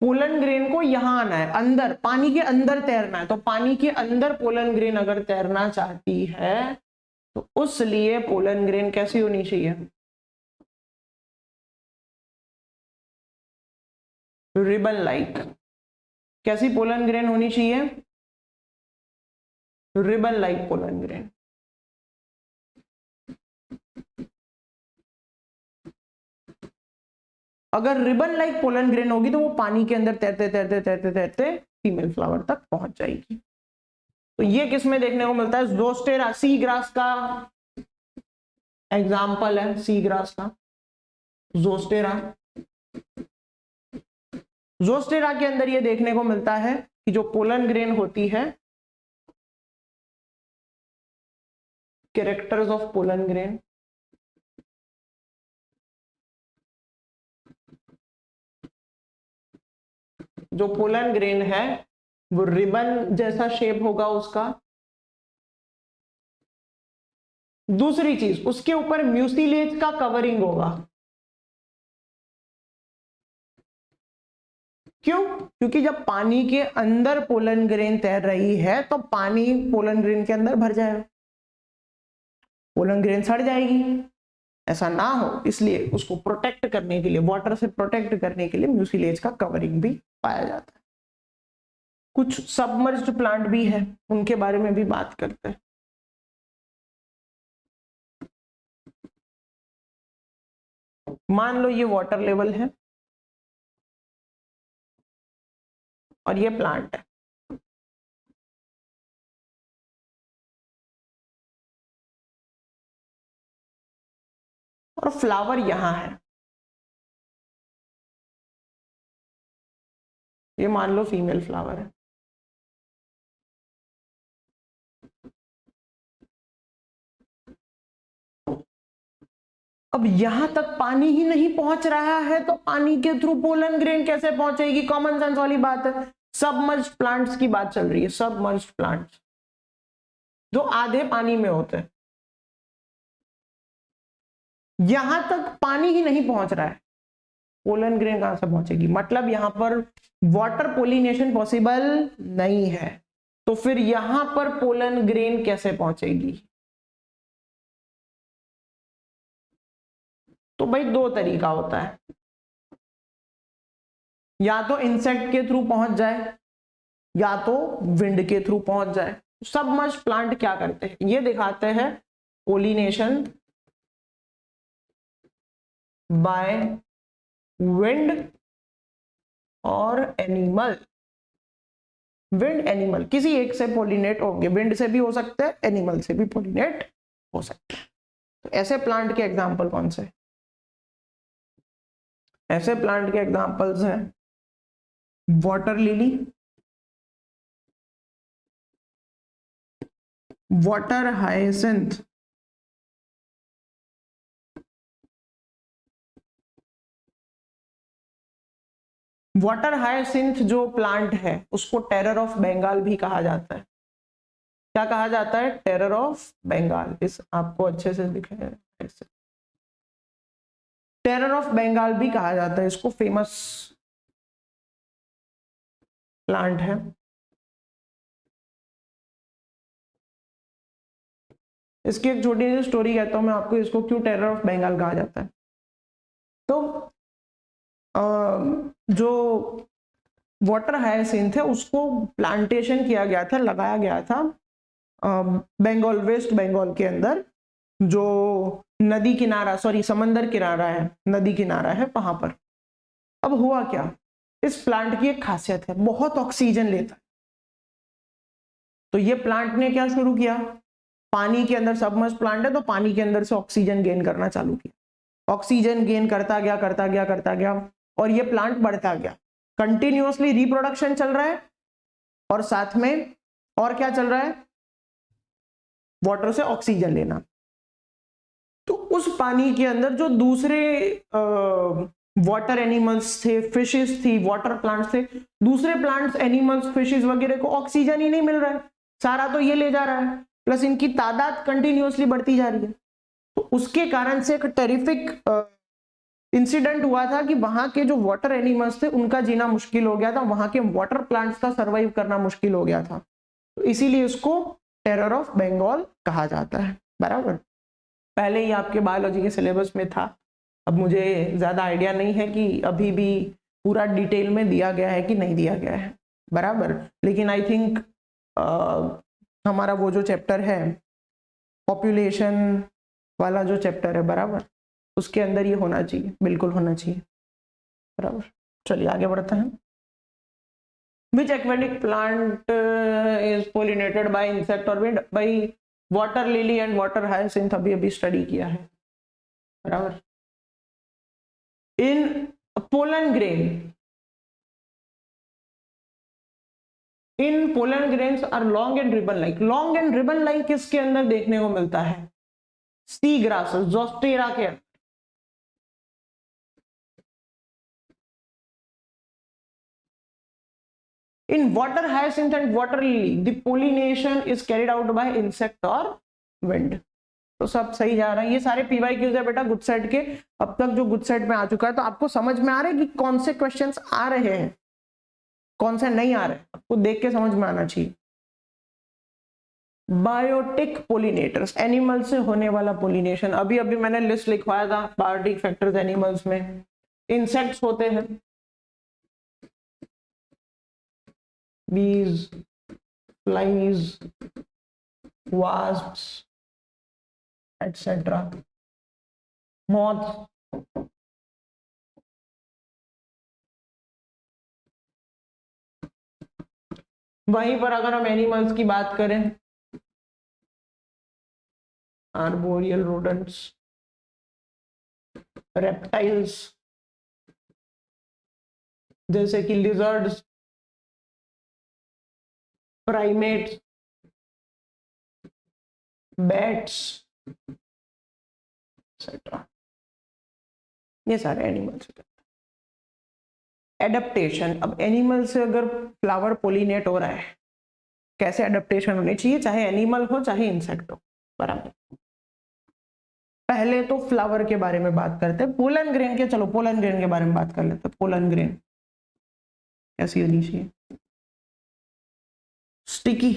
पोलन ग्रेन को यहां आना है, अंदर, पानी के अंदर तैरना है। तो पानी के अंदर पोलन ग्रेन अगर तैरना चाहती है तो उस लिए पोलन ग्रेन कैसी होनी चाहिए, रिबन लाइक। कैसी पोलन ग्रेन होनी चाहिए, रिबन लाइक पोलन ग्रेन। अगर रिबन लाइक पोलन ग्रेन होगी तो वो पानी के अंदर तैरते तैरते तैरते तैरते फीमेल फ्लावर तक पहुंच जाएगी। तो ये किस में देखने को मिलता है, ज़ोस्टेरा, सी ग्रास का एग्जाम्पल है, सी ग्रास का ज़ोस्टेरा। ज़ोस्टेरा के अंदर ये देखने को मिलता है कि जो पोलन ग्रेन होती है कैरेक्टर्स ऑफ पोलन ग्रेन। जो पोलन ग्रेन है वो रिबन जैसा शेप होगा उसका। दूसरी चीज, उसके ऊपर म्यूसिलेज का कवरिंग होगा। क्यों? क्योंकि जब पानी के अंदर पोलन ग्रेन तैर रही है तो पानी पोलन ग्रेन के अंदर भर जाएगा, पोलन ग्रेन सड़ जाएगी। ऐसा ना हो इसलिए उसको प्रोटेक्ट करने के लिए, वाटर से प्रोटेक्ट करने के लिए म्यूसिलेज का कवरिंग भी पाया जाता है। कुछ सबमर्ज्ड प्लांट भी है, उनके बारे में भी बात करते हैं। मान लो ये वाटर लेवल है और ये प्लांट है। और फ्लावर यहां है, ये मान लो फीमेल फ्लावर है। अब यहां तक पानी ही नहीं पहुंच रहा है तो पानी के थ्रू पोलन ग्रेन कैसे पहुंचेगी? कॉमन सेंस वाली बात है। सबमर्ज्ड प्लांट्स की बात चल रही है, सबमर्ज्ड प्लांट्स जो आधे पानी में होते हैं, यहां तक पानी ही नहीं पहुंच रहा है, पोलन ग्रेन कहां से पहुंचेगी? मतलब यहां पर वाटर पोलिनेशन पॉसिबल नहीं है, तो फिर यहां पर पोलन ग्रेन कैसे पहुंचेगी? तो भाई दो तरीका होता है, या तो इंसेक्ट के थ्रू पहुंच जाए या तो विंड के थ्रू पहुंच जाए। सबमर्ज्ड प्लांट क्या करते हैं ये दिखाते हैं, पोलिनेशन बाय विंड और एनिमल। विंड एनिमल किसी एक से पोलिनेट होंगे, विंड से भी हो सकते हैं, एनिमल से भी पोलिनेट हो सकते हैं। तो ऐसे प्लांट के एग्जांपल कौन से? ऐसे प्लांट के एग्जांपल्स हैं water lily, water hyacinth, water hyacinth जो प्लांट है उसको टेरर ऑफ बंगाल भी कहा जाता है। क्या कहा जाता है? Terror of Bengal. इस आपको अच्छे से दिखे ऐसे, टेरर ऑफ बंगाल भी कहा जाता है इसको, फेमस प्लांट है। इसकी एक छोटी सी स्टोरी कहता हूं मैं आपको, इसको क्यों टेरर ऑफ बंगाल कहा जाता है। तो जो वाटर हाइसिंथ है उसको प्लांटेशन किया गया था, लगाया गया था बंगाल, वेस्ट बंगाल के अंदर, जो नदी किनारा, सॉरी समंदर किनारा है, नदी किनारा है वहां पर। अब हुआ क्या, इस प्लांट की एक खासियत है, बहुत ऑक्सीजन लेता है। तो ये प्लांट ने क्या शुरू किया, पानी के अंदर, सबमर्ज्ड प्लांट है तो पानी के अंदर से ऑक्सीजन गेन करना चालू किया। ऑक्सीजन गेन करता गया करता गया करता गया और ये प्लांट बढ़ता गया। कंटिन्यूअसली रिप्रोडक्शन चल रहा है और साथ में और क्या चल रहा है, वाटर से ऑक्सीजन लेना। तो उस पानी के अंदर जो दूसरे वाटर एनिमल्स थे, फिशेस थी, वाटर प्लांट्स थे, दूसरे प्लांट्स, एनिमल्स, फिशेस वगैरह को ऑक्सीजन ही नहीं मिल रहा है, सारा तो ये ले जा रहा है, प्लस इनकी तादाद कंटिन्यूअसली बढ़ती जा रही है। तो उसके कारण से एक टेरिफिक इंसिडेंट हुआ था कि वहां के जो वाटर एनिमल्स थे उनका जीना मुश्किल हो गया था, वहां के वाटर प्लांट्स का सर्वाइव करना मुश्किल हो गया था। तो इसीलिए इसको टेरर ऑफ बंगाल कहा जाता है। बराबर, पहले ही आपके बायोलॉजी के सिलेबस में था। अब मुझे ज्यादा आइडिया नहीं है कि अभी भी पूरा डिटेल में दिया गया है कि नहीं दिया गया है। बराबर, लेकिन आई थिंक हमारा वो जो चैप्टर है पॉपुलेशन वाला जो चैप्टर है, बराबर, उसके अंदर ये होना चाहिए, बिल्कुल होना चाहिए। बराबर, चलिए आगे बढ़ते हैं। Which aquatic plant is pollinated by insect or wind? भाई water lily and water hyacinth अभी अभी स्टडी किया है। बराबर, in pollen grain, in pollen grains are long and ribbon like. Long and ribbon like किसके अंदर देखने को मिलता है? सी ग्रासेस, जोस्टेरा के अंदर। In water hyacinth and water lily, the pollination is carried out by insect or wind। तो सब सही जा रहा है। ये सारे PYQs है बेटा गुड सेट के, अब तक जो गुड सेट में आ चुका है। तो आपको समझ में आ रहा है कि कौन से क्वेश्चंस आ रहे हैं, कौन से नहीं आ रहे, आपको देख के समझ में आना चाहिए। बायोटिक पोलिनेटर्स, एनिमल से होने वाला पोलिनेशन। अभी अभी मैंने लिस्ट लिखवाया था बायोटिक फैक्टर्स एनिमल्स में। इंसेक्ट्स होते हैं, bees, flies, wasps, etc. moths, वहीं पर अगर हम एनिमल्स की बात करें, आर्बोरियल रोडेंट्स, रेप्टाइल्स जैसे कि लिजर्ड्स, प्राइमेट्स, बैट्स एक्सेट्रा, ये सारे एनिमल्स। एडप्टेशन, अब एनिमल से अगर फ्लावर पोलिनेट हो रहा है, कैसे एडप्टेशन होनी चाहिए, चाहे एनिमल हो चाहे इंसेक्ट हो, बराबर। पहले तो फ्लावर के बारे में बात करते हैं, पोलन ग्रेन के, चलो पोलन ग्रेन के बारे में बात कर लेते हैं। पोलन ग्रेन कैसी होनी चाहिए? स्टिकी।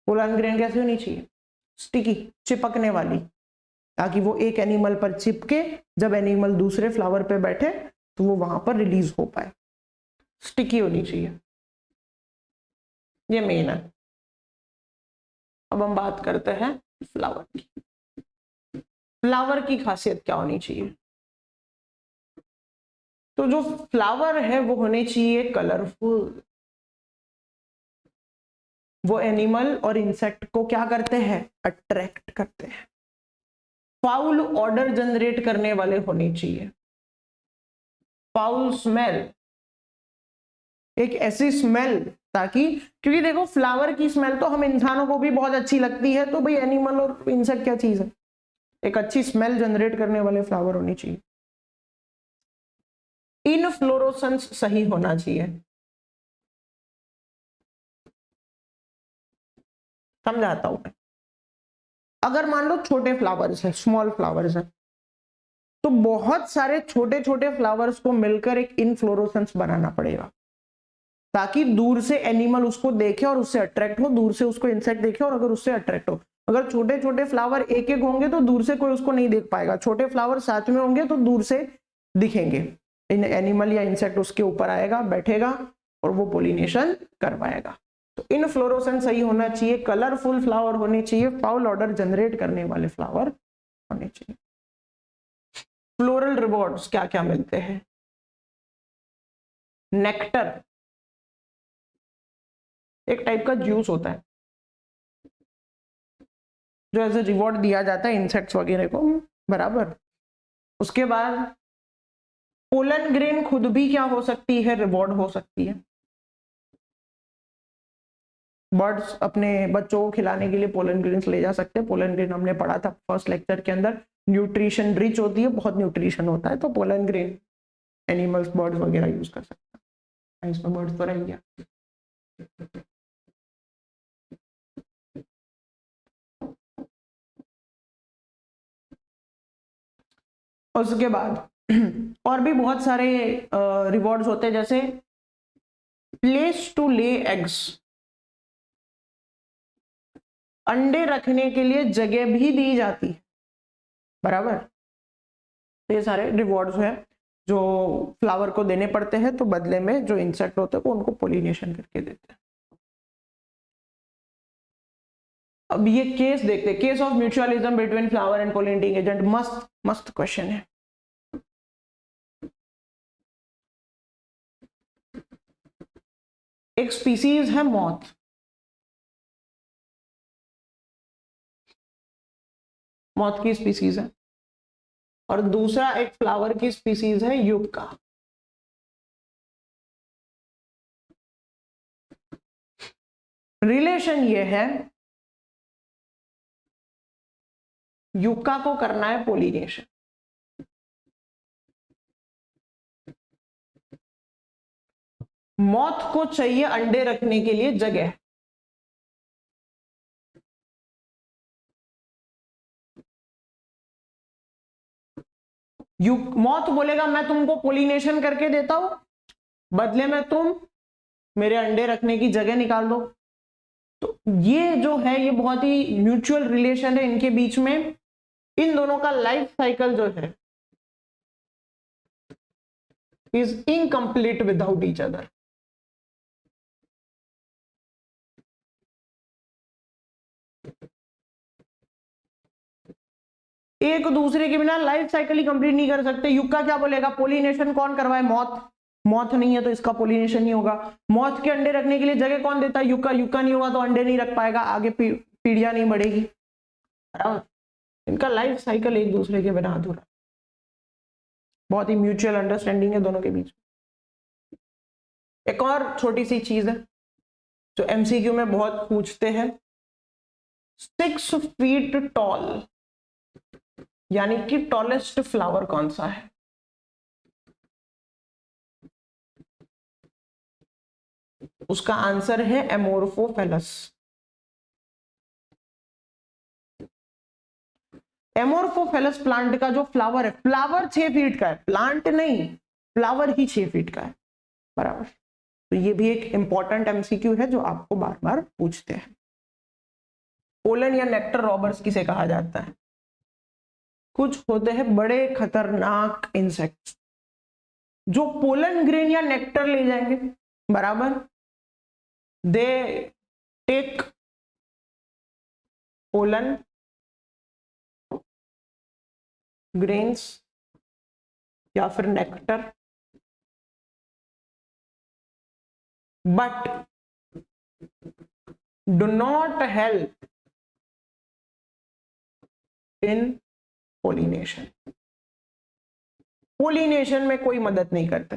पोलन ग्रेन कैसी होनी चाहिए? स्टिकी, चिपकने वाली, ताकि वो एक एनिमल पर चिपके, जब एनिमल दूसरे फ्लावर पे बैठे तो वो वहां पर रिलीज हो पाए। स्टिकी होनी चाहिए, ये मेन है। अब हम बात करते हैं फ्लावर की। फ्लावर की खासियत क्या होनी चाहिए? तो जो फ्लावर है वो होने चाहिए कलरफुल। वो एनिमल और इंसेक्ट को क्या करते हैं? अट्रैक्ट करते हैं। फाउल ऑर्डर जनरेट करने वाले होने चाहिए। फाउल स्मेल, एक ऐसी स्मेल, ताकि, क्योंकि देखो फ्लावर की स्मेल तो हम इंसानों को भी बहुत अच्छी लगती है, तो भाई एनिमल और इंसेक्ट क्या चीज है? एक अच्छी स्मेल जनरेट करने वाले फ्लावर होनी चाहिए। इनफ्लोरोसेंस सही होना चाहिए। समझाता हूं मैं। अगर मान लो छोटे फ्लावर्स है, स्मॉल फ्लावर्स है, तो बहुत सारे छोटे छोटे फ्लावर्स को मिलकर एक इनफ्लोरोसेंस बनाना पड़ेगा, ताकि दूर से एनिमल उसको देखे और उससे अट्रैक्ट हो, दूर से उसको इंसेक्ट देखे और अगर उससे अट्रैक्ट हो। अगर छोटे छोटे फ्लावर एक एक होंगे तो दूर से कोई उसको नहीं देख पाएगा, छोटे फ्लावर साथ में होंगे तो दूर से दिखेंगे, एनिमल या इंसेक्ट उसके ऊपर आएगा, बैठेगा और वो पोलिनेशन करवाएगा। तो इनफ्लोरोसेंस सही होना चाहिए, कलरफुल फ्लावर होने चाहिए, फाउल ऑर्डर जनरेट करने वाले फ्लावर होने चाहिए। फ्लोरल रिवॉर्ड्स क्या क्या मिलते हैं? नेक्टर, एक टाइप का जूस होता है जो एज ए रिवॉर्ड दिया जाता है इंसेक्ट्स वगैरह को, बराबर। उसके बाद पोलन ग्रेन खुद भी क्या हो सकती है? रिवॉर्ड हो सकती है। बर्ड्स अपने बच्चों को खिलाने के लिए पोलन ग्रेन्स ले जा सकते हैं। पोलन ग्रेन हमने पढ़ा था फर्स्ट लेक्चर के अंदर, न्यूट्रिशन रिच होती है, बहुत न्यूट्रिशन होता है, तो पोलन ग्रेन एनिमल्स, बर्ड्स वगैरह यूज कर सकते हैं। इसमें बर्ड्स तो रह गया। उसके बाद और भी बहुत सारे रिवॉर्ड्स होते हैं, जैसे प्लेस टू ले एग्स, अंडे रखने के लिए जगह भी दी जाती है, बराबर। तो ये सारे रिवॉर्ड्स हैं जो फ्लावर को देने पड़ते हैं, तो बदले में जो इंसेक्ट होते हैं वो उनको पोलिनेशन करके देते हैं। अब ये केस देखते हैं, case of mutualism between flower and pollinating agent. मस्त मस्त क्वेश्चन है। एक स्पीसीज है मॉथ, मॉथ की स्पीसीज है, और दूसरा एक फ्लावर की स्पीसीज है युक्का। रिलेशन ये है, यूका को करना है पोलिनेशन। मॉथ को चाहिए अंडे रखने के लिए जगह। मॉथ बोलेगा मैं तुमको पोलिनेशन करके देता हूं, बदले में तुम मेरे अंडे रखने की जगह निकाल दो। तो ये जो है ये बहुत ही म्यूचुअल रिलेशन है इनके बीच में। इन दोनों का लाइफ साइकिल जो है is incomplete without each other. एक दूसरे के बिना लाइफ साइकिल ही कंप्लीट नहीं कर सकते। युक्का क्या बोलेगा, पोलिनेशन कौन करवाए, मॉथ। मॉथ नहीं है तो इसका पोलिनेशन नहीं होगा। मॉथ के अंडे रखने के लिए जगह कौन देता है, युक्का। युक्का नहीं होगा तो अंडे नहीं रख पाएगा, आगे पीढ़ियां नहीं बढ़ेगी। बराबर, इनका लाइफ साइकिल एक दूसरे के बिना अधूरा। बहुत ही म्यूचुअल अंडरस्टैंडिंग है दोनों के बीच। एक और छोटी सी चीज है जो एमसीक्यू में बहुत पूछते हैं, 6 फीट टॉल यानी कि टॉलेस्ट फ्लावर कौन सा है। उसका आंसर है एमोर्फोफेलस। एमोर्फोफेलस प्लांट का जो फ्लावर है, फ्लावर 6 फीट का है, प्लांट नहीं, फ्लावर ही 6 फीट का है। बराबर, तो ये भी एक इंपॉर्टेंट एमसीक्यू है जो आपको बार बार पूछते हैं। पोलन या नेक्टर रॉबर्स किसे कहा जाता है। कुछ होते हैं बड़े खतरनाक इंसेक्ट्स जो पोलन ग्रेन या नेक्टर ले जाएंगे। बराबर, दे टेक पोलन ग्रेन्स या फिर nectar, but do not help in pollination. Pollination में कोई मदद नहीं करते।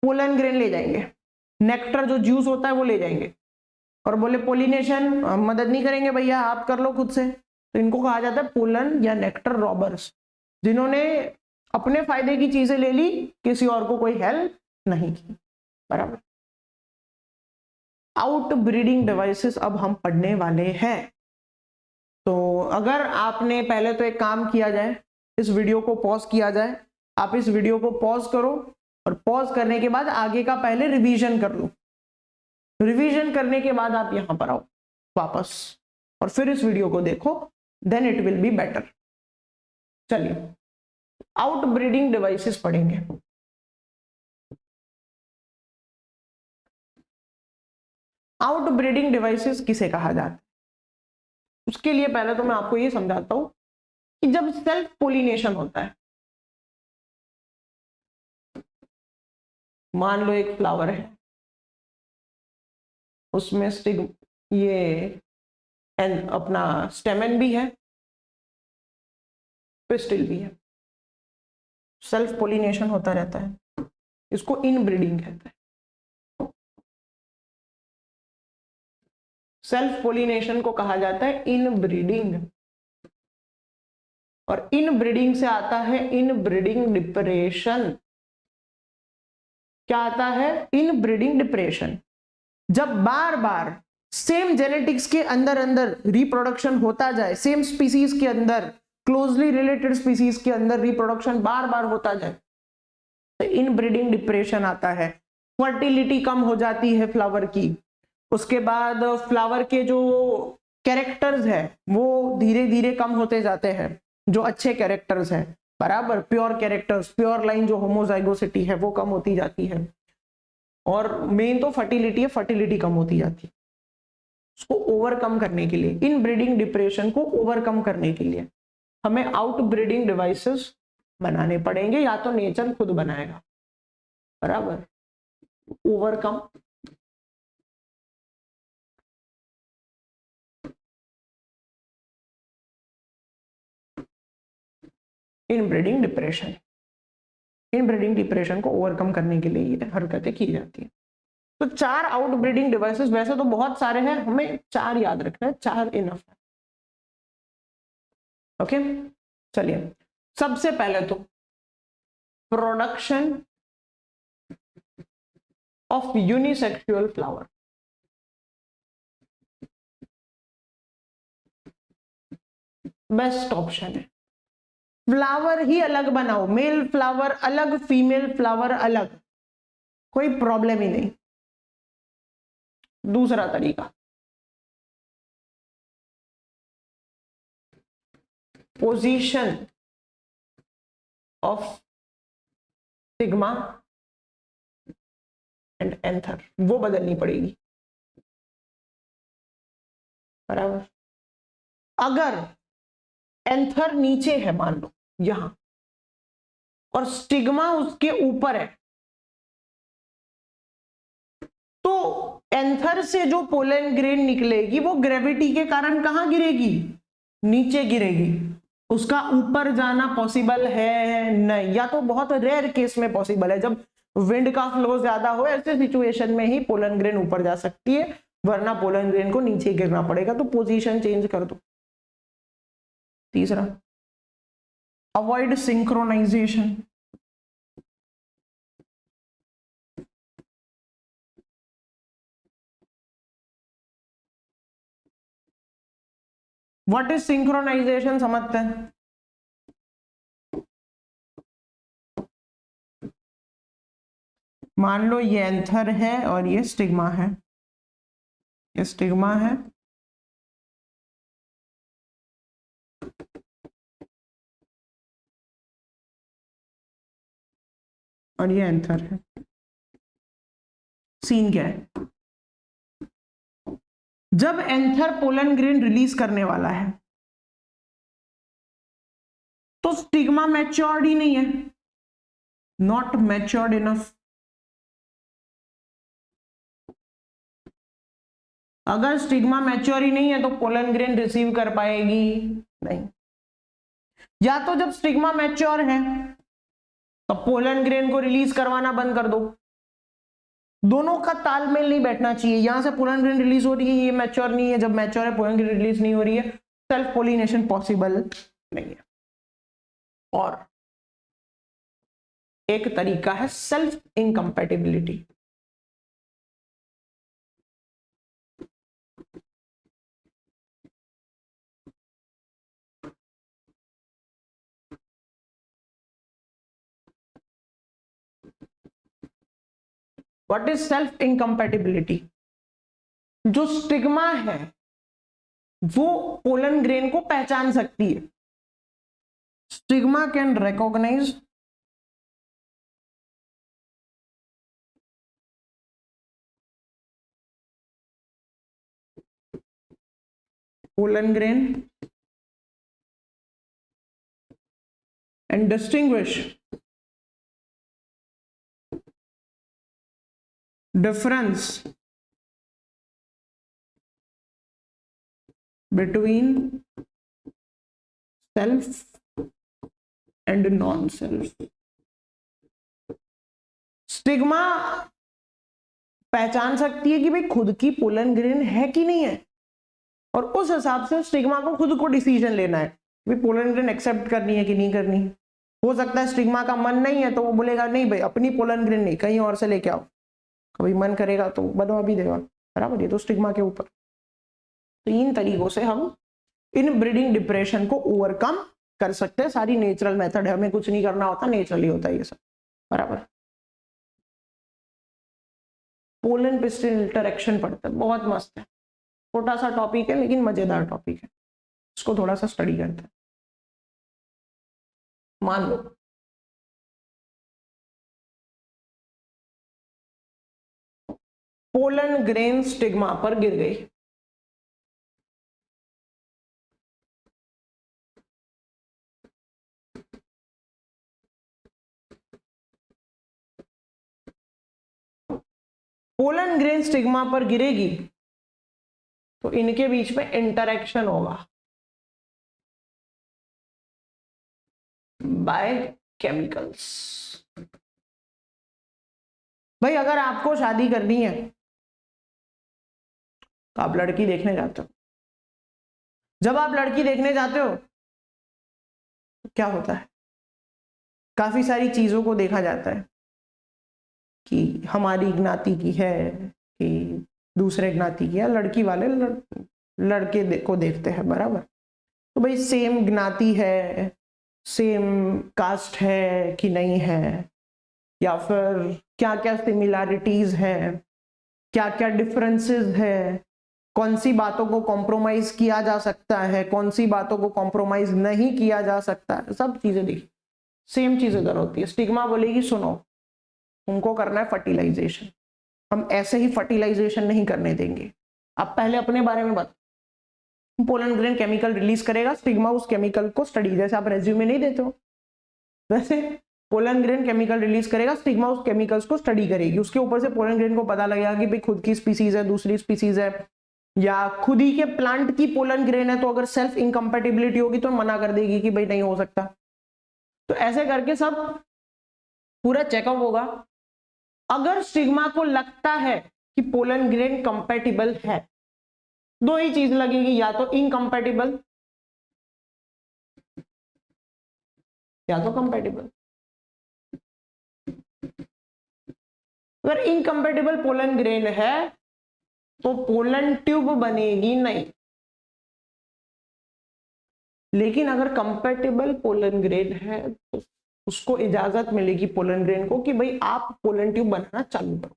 पोलन ग्रेन ले जाएंगे, नेक्टर जो जूस होता है वो ले जाएंगे, और बोले पोलिनेशन मदद नहीं करेंगे भैया, आप कर लो खुद से। तो इनको कहा जाता है पोलन या नेक्टर रॉबर्स, जिन्होंने अपने फायदे की चीजें ले ली, किसी और को कोई हेल्प नहीं की। बराबर, आउट ब्रीडिंग डिवाइसेस अब हम पढ़ने वाले हैं। तो अगर आपने पहले तो एक काम किया जाए, इस वीडियो को पॉज किया जाए। आप इस वीडियो को पॉज करो और पॉज करने के बाद आगे का पहले रिवीजन कर लो। रिवीजन करने के बाद आप यहां पर आओ वापस और फिर इस वीडियो को देखो, then it will be better. चलिए आउट ब्रीडिंग डिवाइसेस पढ़ेंगे। आउट ब्रीडिंग डिवाइसेस किसे कहा जाता है, उसके लिए पहले तो मैं आपको ये समझाता हूं कि जब सेल्फ पोलिनेशन होता है, मान लो एक फ्लावर है, उसमें ये अपना स्टेमन भी है, पिस्टिल भी है, सेल्फ पोलिनेशन होता रहता है, इसको इनब्रीडिंग कहते हैं। सेल्फ पोलिनेशन को कहा जाता है इनब्रीडिंग, और इनब्रीडिंग से आता है इनब्रीडिंग डिप्रेशन। क्या आता है, इनब्रीडिंग डिप्रेशन। जब बार बार सेम जेनेटिक्स के अंदर अंदर रिप्रोडक्शन होता जाए, सेम स्पीसीज के अंदर, क्लोजली रिलेटेड स्पीसीज के अंदर रिप्रोडक्शन बार बार होता जाए, तो इनब्रीडिंग डिप्रेशन आता है। फर्टिलिटी कम हो जाती है फ्लावर की, उसके बाद फ्लावर के जो कैरेक्टर्स है वो धीरे धीरे कम होते जाते हैं, जो अच्छे कैरेक्टर्स हैं। बराबर, प्योर कैरेक्टर्स, प्योर लाइन जो होमोजाइगोसिटी है वो कम होती जाती है, और मेन तो फर्टिलिटी है, फर्टिलिटी कम होती जाती है। उसको ओवरकम करने के लिए, इन ब्रीडिंग डिप्रेशन को ओवरकम करने के लिए हमें आउट ब्रीडिंग डिवाइसेस बनाने पड़ेंगे, या तो नेचर खुद बनाएगा। बराबर, overcome inbreeding depression. Inbreeding depression को ओवरकम करने के लिए ये हरकतें की जाती हैं। तो 4 आउटब्रीडिंग डिवाइसेस, वैसे तो बहुत सारे हैं, हमें 4 याद रखना है, 4 इनफ है। ओके, चलिए सबसे पहले तो production of unisexual flower. Best option है, फ्लावर ही अलग बनाओ, मेल फ्लावर अलग, फीमेल फ्लावर अलग, कोई प्रॉब्लम ही नहीं। दूसरा तरीका, position of sigma and anther, वो बदलनी पड़ेगी, बराबर। अगर एंथर नीचे है मान लो यहां, और स्टिग्मा उसके ऊपर है, तो एंथर से जो पोलन ग्रेन निकलेगी वो ग्रेविटी के कारण कहां गिरेगी? नीचे गिरेगी। उसका ऊपर जाना पॉसिबल है नहीं, या तो बहुत रेयर केस में पॉसिबल है, जब विंड का फ्लो ज्यादा हो, ऐसे सिचुएशन में ही पोलन ग्रेन ऊपर जा सकती है, वरना पोलन ग्रेन को नीचे गिरना पड़ेगा। तो पोजीशन चेंज कर दो। तीसरा, avoid synchronization. What is synchronization समझते हैं? मान लो ये एंथर है और ये स्टिग्मा है, ये स्टिग्मा है और ये एंथर है। सीन क्या है? जब एंथर पोलन ग्रेन रिलीज करने वाला है तो स्टिग्मा मैच्योर्ड ही नहीं है, नॉट मैच्योर्ड इनफ। अगर स्टिग्मा मैच्योर ही नहीं है तो पोलन ग्रेन रिसीव कर पाएगी नहीं। या तो जब स्टिग्मा मैच्योर है तो पोलन ग्रेन को रिलीज करवाना बंद कर दो, दोनों का तालमेल नहीं बैठना चाहिए। यहां से पोलन ग्रेन रिलीज हो रही है, ये मैच्योर नहीं है, जब मैच्योर है पोलन ग्रेन रिलीज नहीं हो रही है, सेल्फ पोलिनेशन पॉसिबल नहीं है। और एक तरीका है self incompatibility. What is self incompatibility? जो स्टिग्मा है वो पोलन ग्रेन को पहचान सकती है। Stigma can recognize pollen grain and distinguish difference between self and non-self। Stigma पहचान सकती है कि भाई खुद की पोलन ग्रेन है कि नहीं है, और उस हिसाब से स्टिग्मा को खुद को डिसीजन लेना है भाई पोलन ग्रेन एक्सेप्ट करनी है कि नहीं करनी। हो सकता है स्टिग्मा का मन नहीं है तो वो बोलेगा नहीं भाई अपनी पोलन ग्रेन नहीं, कहीं और से लेके आओ। कभी मन करेगा तो बनवा भी देगा, बराबर। ये तो स्टिग्मा के ऊपर। तो इन तरीकों से हम इन ब्रीडिंग डिप्रेशन को ओवरकम कर सकते हैं। सारी नेचुरल मेथड है, हमें कुछ नहीं करना होता, नेचुरली होता है ये सब, बराबर। पोलन पिस्टिन इंटरेक्शन पढ़ते हैं, बहुत मस्त है, छोटा सा टॉपिक है लेकिन मजेदार टॉपिक है, इसको थोड़ा सा स्टडी करते हैं। मान लो पोलन ग्रेन स्टिग्मा पर गिर गई, पोलन ग्रेन स्टिग्मा पर गिरेगी तो इनके बीच में इंटरेक्शन होगा बाय केमिकल्स। भाई अगर आपको शादी करनी है तो आप लड़की देखने जाते हो। जब आप लड़की देखने जाते हो तो क्या होता है, काफी सारी चीजों को देखा जाता है कि हमारी ज्ञाति की है कि दूसरे ज्ञाति की है। लड़की वाले लड़के को देखते हैं, बराबर। तो भाई सेम ज्ञाति है, सेम कास्ट है कि नहीं है, या फिर क्या क्या सिमिलैरिटीज है, क्या क्या डिफरेंसेस है, कौन सी बातों को कॉम्प्रोमाइज किया जा सकता है, कौन सी बातों को कॉम्प्रोमाइज नहीं किया जा सकता है, सब चीजें देखी। सेम चीज इधर होती है। स्टिग्मा बोलेगी सुनो तुमको करना है फर्टिलाइजेशन, हम ऐसे ही फर्टिलाइजेशन नहीं करने देंगे। आप पहले अपने बारे में बताओ। पोलन ग्रेन केमिकल रिलीज करेगा, स्टिग्मा उस केमिकल को स्टडी, जैसे आप रेज्यूमे नहीं देते हो वैसे पोलन ग्रेन केमिकल रिलीज करेगा, स्टिग्मा उस केमिकल्स को स्टडी करेगी। उसके ऊपर से पोलन ग्रेन को पता लगेगा कि भाई खुद की स्पीसीज है, दूसरी स्पीसीज है, या खुद ही के प्लांट की पोलन ग्रेन है, तो अगर सेल्फ इनकम्पेटिबिलिटी होगी तो मना कर देगी कि भाई नहीं हो सकता। तो ऐसे करके सब पूरा चेकअप होगा। अगर स्टिग्मा को लगता है कि पोलन ग्रेन कंपेटिबल है, दो ही चीज लगेगी, या तो इनकम्पेटिबल या तो कंपेटिबल। अगर इनकम्पेटिबल पोलन ग्रेन है तो पोलन ट्यूब बनेगी नहीं। लेकिन अगर कंपेटिबल पोलन ग्रेन है तो उसको इजाजत मिलेगी पोलन ग्रेन को कि भाई आप पोलन ट्यूब बनाना चालू करो,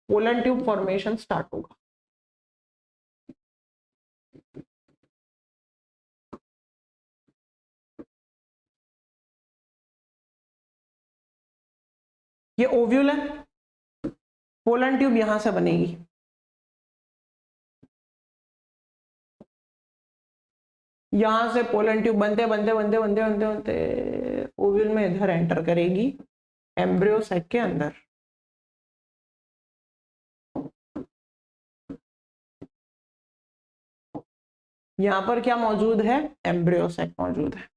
पोलन ट्यूब फॉर्मेशन स्टार्ट होगा। ये ओव्यूल है, पोलन ट्यूब यहां से बनेगी। यहां से पोलन ट्यूब बनते बनते बनते बनते बनते बनते ओव्यूल में इधर एंटर करेगी, एम्ब्रियो सैक के अंदर। यहां पर क्या मौजूद है, एम्ब्रियो सैक मौजूद है।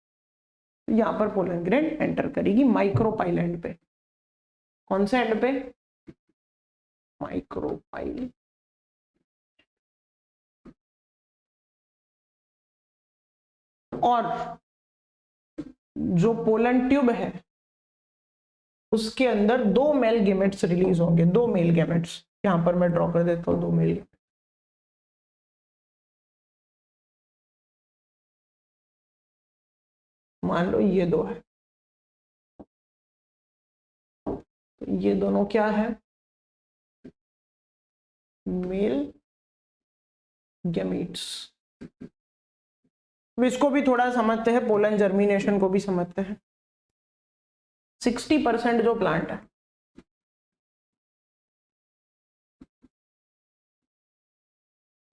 यहां पर पोलन ग्रेन एंटर करेगी माइक्रोपाइल एंड पे। कौन से एंड पे, माइक्रोपाइल। और जो पोलन ट्यूब है उसके अंदर दो मेल गैमेट्स रिलीज होंगे, दो मेल गैमेट्स। यहां पर मैं ड्रॉ कर देता हूं दो मेल गैमेट्स। मान लो ये दो है, तो ये दोनों क्या है, मेल गैमेट्स। इसको भी थोड़ा समझते हैं, पोलन जर्मिनेशन को भी समझते हैं। 60% जो प्लांट है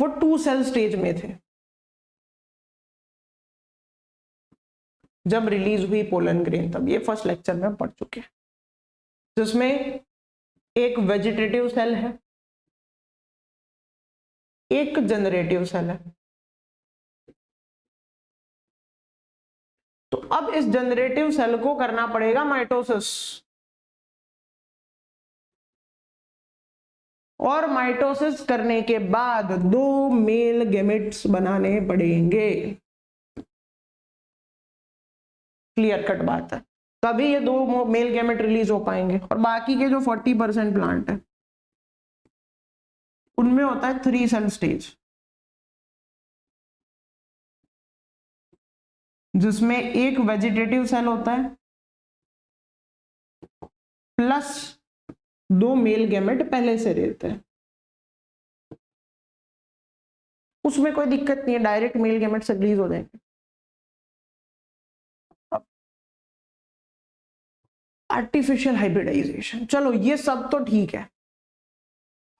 वो 2 सेल स्टेज में थे जब रिलीज हुई पोलन ग्रेन, तब। ये फर्स्ट लेक्चर में पढ़ चुके हैं, जिसमें एक वेजिटेटिव सेल है, एक जनरेटिव सेल है। तो अब इस जनरेटिव सेल को करना पड़ेगा माइटोसिस, और माइटोसिस करने के बाद दो मेल गैमेट्स बनाने पड़ेंगे। क्लियर कट बात है, तभी ये दो मेल गैमेट रिलीज हो पाएंगे। और बाकी के जो 40% प्लांट है उनमें होता है 3 सेल स्टेज, जिसमें एक वेजिटेटिव सेल होता है प्लस दो मेल गैमेट पहले से रहते हैं। उसमें कोई दिक्कत नहीं है, डायरेक्ट मेल गैमेट से रिलीज हो जाएंगे। आर्टिफिशियल हाइब्रिडाइजेशन, चलो ये सब तो ठीक है,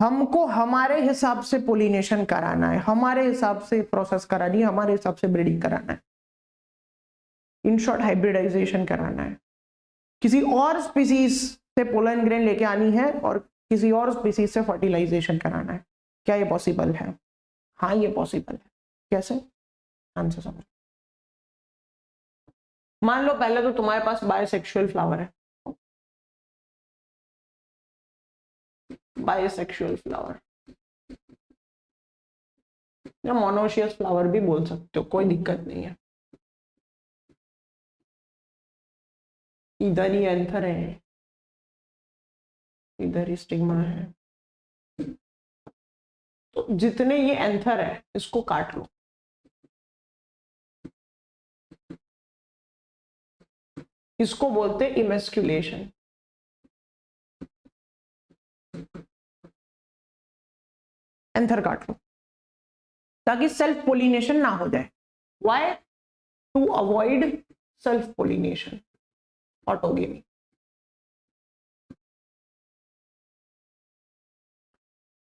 हमको हमारे हिसाब से पोलिनेशन कराना है, हमारे हिसाब से प्रोसेस करानी है, हमारे हिसाब से ब्रीडिंग कराना है, इन शॉर्ट हाइब्रिडाइजेशन कराना है। किसी और स्पीसीज से पोलन ग्रेन लेके आनी है और किसी और स्पीसीज से फर्टिलाइजेशन कराना है। क्या ये पॉसिबल है? हाँ ये पॉसिबल है। कैसे? आंसर समझो। मान लो पहले तो तुम्हारे पास बायोसेक्सुअल फ्लावर है, बाइसेक्सुअल फ्लावर या मोनोशियस फ्लावर भी बोल सकते हो, कोई दिक्कत नहीं है। इधर ही एंथर है, इधर ही स्टिग्मा है, तो जितने ये एंथर है इसको काट लो। इसको बोलते इमेस्क्युलेशन। एंथर काट लो ताकि सेल्फ पोलिनेशन ना हो जाए। Why? To avoid self pollination, autogamy.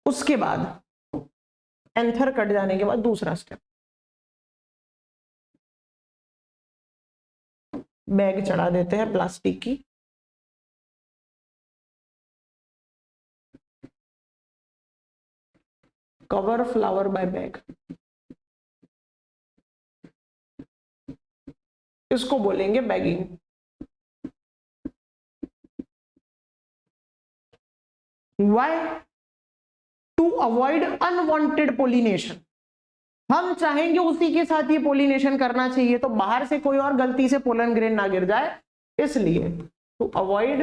उसके बाद एंथर कट जाने के बाद दूसरा स्टेप, बैग चढ़ा देते हैं प्लास्टिक की, कवर फ्लावर बाय बैग। इसको बोलेंगे bagging. Why? To avoid unwanted pollination. हम चाहेंगे उसी के साथ ये पोलिनेशन करना चाहिए, तो बाहर से कोई और गलती से पोलन ग्रेन ना गिर जाए, इसलिए टू अवॉइड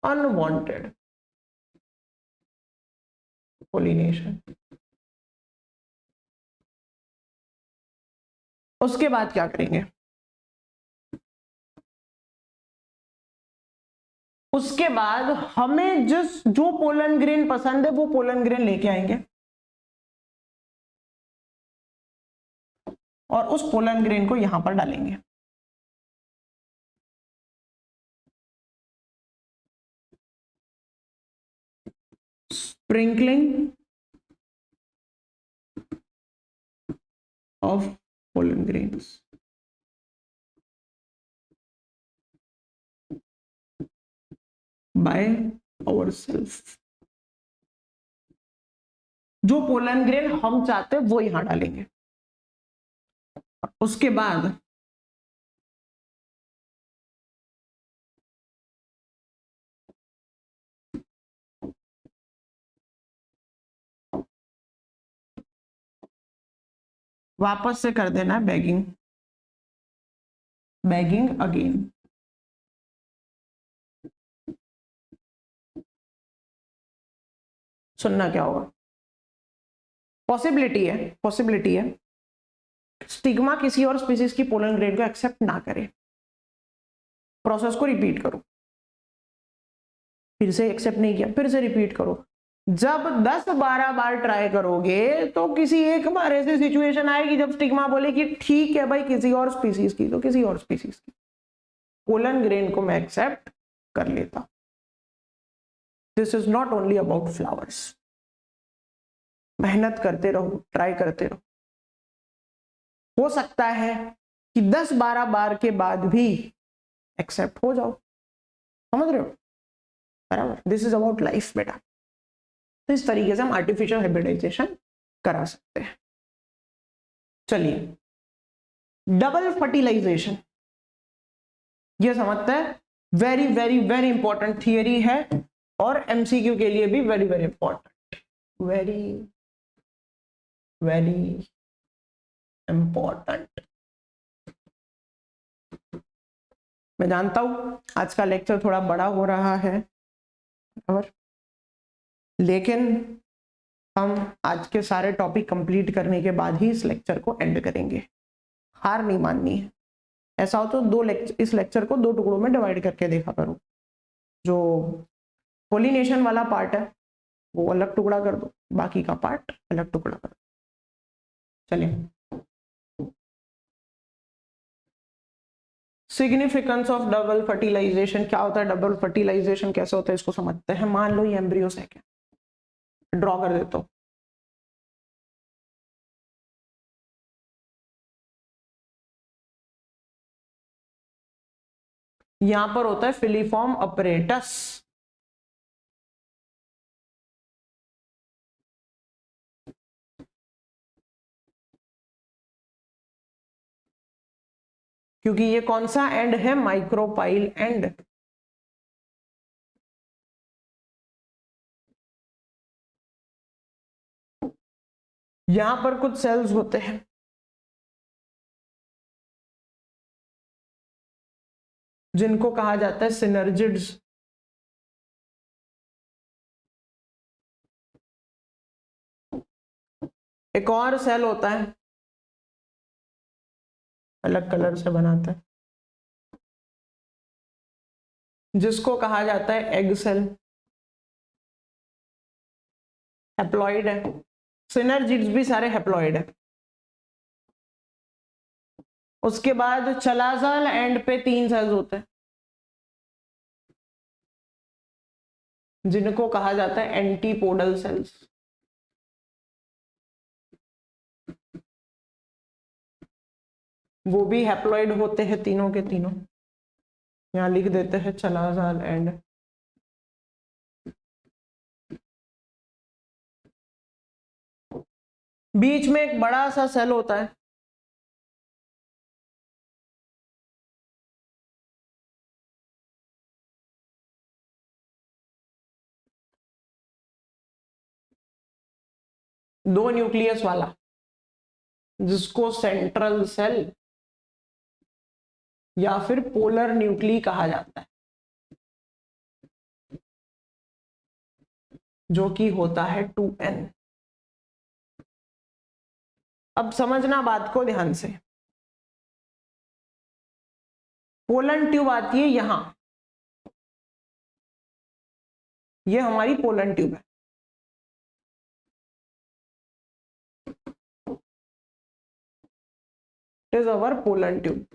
अनवांटेड पोलिनेशन। उसके बाद क्या करेंगे? उसके बाद हमें जो पोलन ग्रेन पसंद है वो पोलन ग्रेन लेके आएंगे और उस पोलन ग्रेन को यहां पर डालेंगे। Sprinkling of pollen grains. By ourselves. जो पोलन ग्रेन हम चाहते हैं वो यहां डालेंगे। उसके बाद वापस से कर देना बैगिंग, बैगिंग अगेन। सुनना क्या होगा? पॉसिबिलिटी है स्टिग्मा किसी और स्पीसीज की पोलन ग्रेन को एक्सेप्ट ना करे। प्रोसेस को रिपीट करो, फिर से एक्सेप्ट नहीं किया, फिर से रिपीट करो। जब 10-12 बार ट्राई करोगे तो किसी एक बार ऐसी सिचुएशन आएगी जब स्टिग्मा बोले कि ठीक है भाई, किसी और स्पीसीज की, तो किसी और स्पीसीज की पोलन ग्रेन को मैं एक्सेप्ट कर लेता। This is not only about flowers. मेहनत करते रहो, ट्राई करते रहो। हो सकता है कि 10-12 बार के बाद भी एक्सेप्ट हो जाओ। समझ रहे हो? बराबर। दिस इज अबाउट लाइफ बेटा। तो इस तरीके से हम आर्टिफिशियल हाइब्रिडाइजेशन करा सकते हैं। चलिए, डबल फर्टिलाइजेशन ये समझते हैं। Very very very important theory है और एमसीक्यू के लिए भी very very important, very very important. मैं जानता हूं आज का लेक्चर थोड़ा बड़ा हो रहा है, और लेकिन हम आज के सारे टॉपिक कंप्लीट करने के बाद ही इस लेक्चर को एंड करेंगे। हार नहीं माननी है। ऐसा हो तो इस लेक्चर को 2 टुकड़ों में डिवाइड करके देखा करो। जो पोलिनेशन वाला पार्ट है वो अलग टुकड़ा कर दो, बाकी का पार्ट अलग टुकड़ा कर दो। चलिए, सिग्निफिकेंस ऑफ डबल फर्टिलाइजेशन क्या होता है, डबल फर्टिलाइजेशन कैसे होता है, इसको समझते हैं। मान लो ये एम्ब्रियोस है, क्या ड्रॉ कर देता हूं। यहां पर होता है फिलीफॉर्म अपरेटस। क्योंकि ये कौन सा एंड है? Micropyle and. यहां पर कुछ सेल्स होते हैं जिनको कहा जाता है सिनर्जिड्स। एक और सेल होता है, अलग कलर से बनाता है, जिसको कहा जाता है एग सेल। हैप्लॉइड है, सिनर्जिड्स भी सारे हैप्लॉइड है। उसके बाद चलाजाल एंड पे 3 सेल्स होते हैं जिनको कहा जाता है एंटीपोडल सेल्स। वो भी हैप्लॉइड होते हैं तीनों के तीनों। यहां लिख देते हैं चलाजाल एंड। बीच में एक बड़ा सा सेल होता है दो न्यूक्लियस वाला, जिसको सेंट्रल सेल या फिर पोलर न्यूक्ली कहा जाता है, जो कि होता है 2n। अब समझना बात को ध्यान से। पोलन ट्यूब आती है यहां, ये हमारी पोलन ट्यूब है। It is our pollen tube.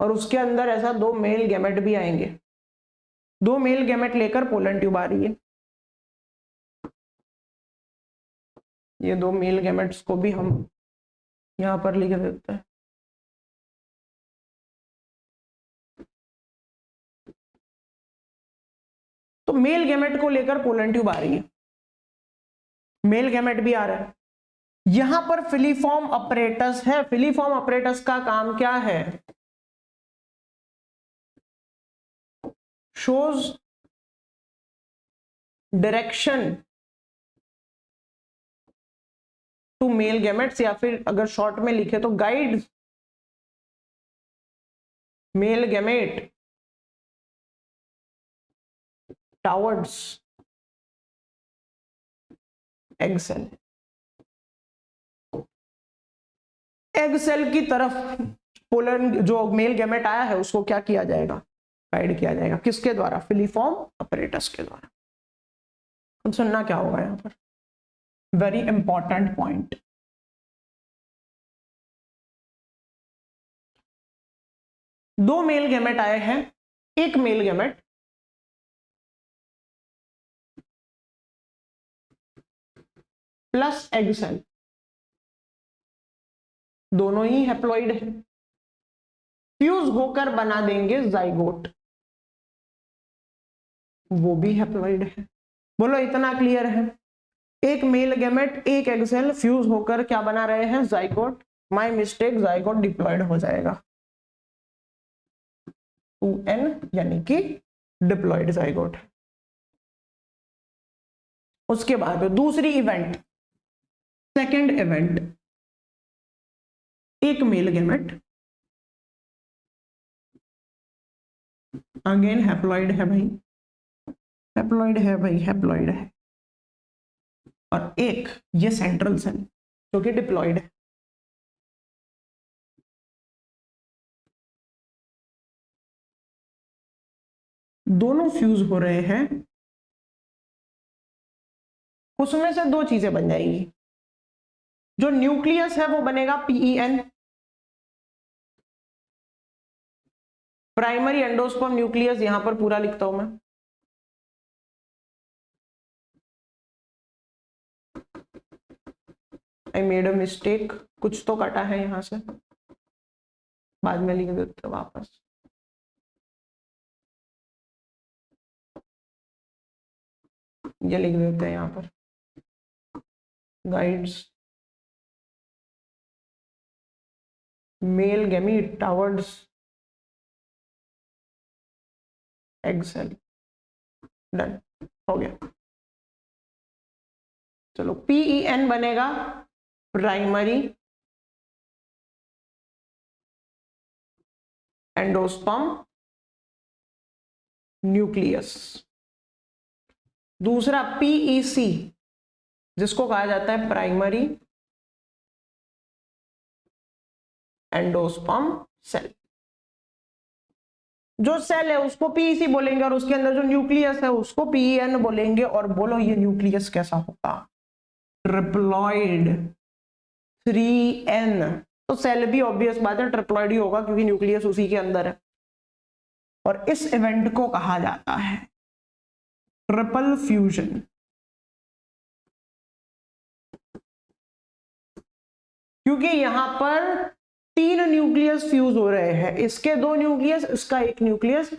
और उसके अंदर ऐसा 2 मेल गैमेट भी आएंगे। 2 मेल गैमेट लेकर पोलन ट्यूब आ रही है। ये 2 मेल गैमेट्स को भी हम यहां पर लिख देते हैं। तो मेल गैमेट को लेकर पोलन ट्यूब आ रही है, मेल गैमेट भी आ रहा है। यहां पर फिलीफॉर्म अपरेटस है। फिलीफॉर्म अपरेटस का काम क्या है? Shows direction to male gametes, या फिर अगर शॉर्ट में लिखे तो guide male gamete towards egg cell. Egg cell की तरफ पोलन जो मेल गैमेट आया है उसको क्या किया जाएगा? गाइड किया जाएगा। किसके द्वारा? फिलीफॉर्म अपरेटस के द्वारा। अब सुनना क्या होगा यहां पर, वेरी इंपॉर्टेंट पॉइंट। दो मेल गैमेट आए हैं, एक male gamete plus egg cell, दोनों ही हैप्लॉइड है, फ्यूज होकर बना देंगे जाइगोट, वो भी हैप्लॉइड है। बोलो इतना क्लियर है? एक मेल गैमेट एक एग सेल फ्यूज होकर क्या बना रहे हैं? Zygote. My mistake, zygote diploid हो जाएगा 2n, यानी कि डिप्लॉयड जाइगोट। उसके बाद दूसरी इवेंट, सेकेंड इवेंट, एक मेल गैमेट अगेन हैप्लॉइड है भाई, हैप्लॉइड है भाई, हैप्लॉइड है, और एक ये सेंट्रल सेल जो कि डिप्लॉयड है। दोनों फ्यूज हो रहे हैं, उसमें से 2 चीजें बन जाएंगी। जो न्यूक्लियस है वो बनेगा PEN, प्राइमरी एंडोस्पर्म न्यूक्लियस, यहां पर पूरा लिखता हूं मैं। आई मेड अ मिस्टेक, कुछ तो कटा है यहां से, बाद में लिख देते वापस। ये लिख देते हैं यहां पर, guides male gamete towards egg cell. Done, हो गया। चलो PEN बनेगा प्राइमरी एंडोस्पर्म न्यूक्लियस। दूसरा PEC जिसको कहा जाता है प्राइमरी एंडोस्पर्म सेल। जो सेल है उसको PEC बोलेंगे और उसके अंदर जो न्यूक्लियस है उसको PEN बोलेंगे। और बोलो ये न्यूक्लियस कैसा होगा? Triploid 3N। तो सेल भी ऑब्वियस बात है ट्रिप्लॉइड ही होगा क्योंकि न्यूक्लियस उसी के अंदर है। और इस इवेंट को कहा जाता है ट्रिपल फ्यूजन। क्योंकि यहां पर 3 न्यूक्लियस फ्यूज हो रहे हैं, इसके 2 न्यूक्लियस, इसका 1 न्यूक्लियस,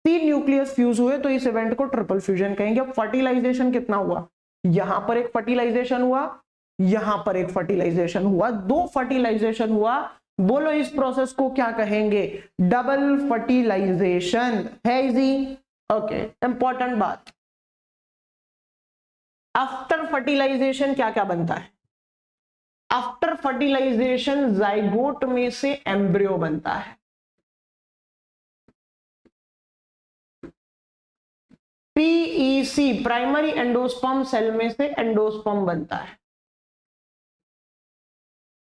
3 न्यूक्लियस फ्यूज हुए तो इस इवेंट को ट्रिपल फ्यूजन कहेंगे। अब फर्टिलाइजेशन कितना हुआ? यहां पर एक फर्टिलाइजेशन हुआ, यहां पर एक फर्टिलाइजेशन हुआ, 2 फर्टिलाइजेशन हुआ। बोलो इस प्रोसेस को क्या कहेंगे? डबल फर्टिलाइजेशन है। इजी? ओके। इंपॉर्टेंट बात, आफ्टर फर्टिलाइजेशन क्या क्या बनता है? आफ्टर फर्टिलाइजेशन जाइगोट में से एम्ब्रियो बनता है। PEC प्राइमरी एंडोस्पर्म सेल में से एंडोस्पर्म बनता है।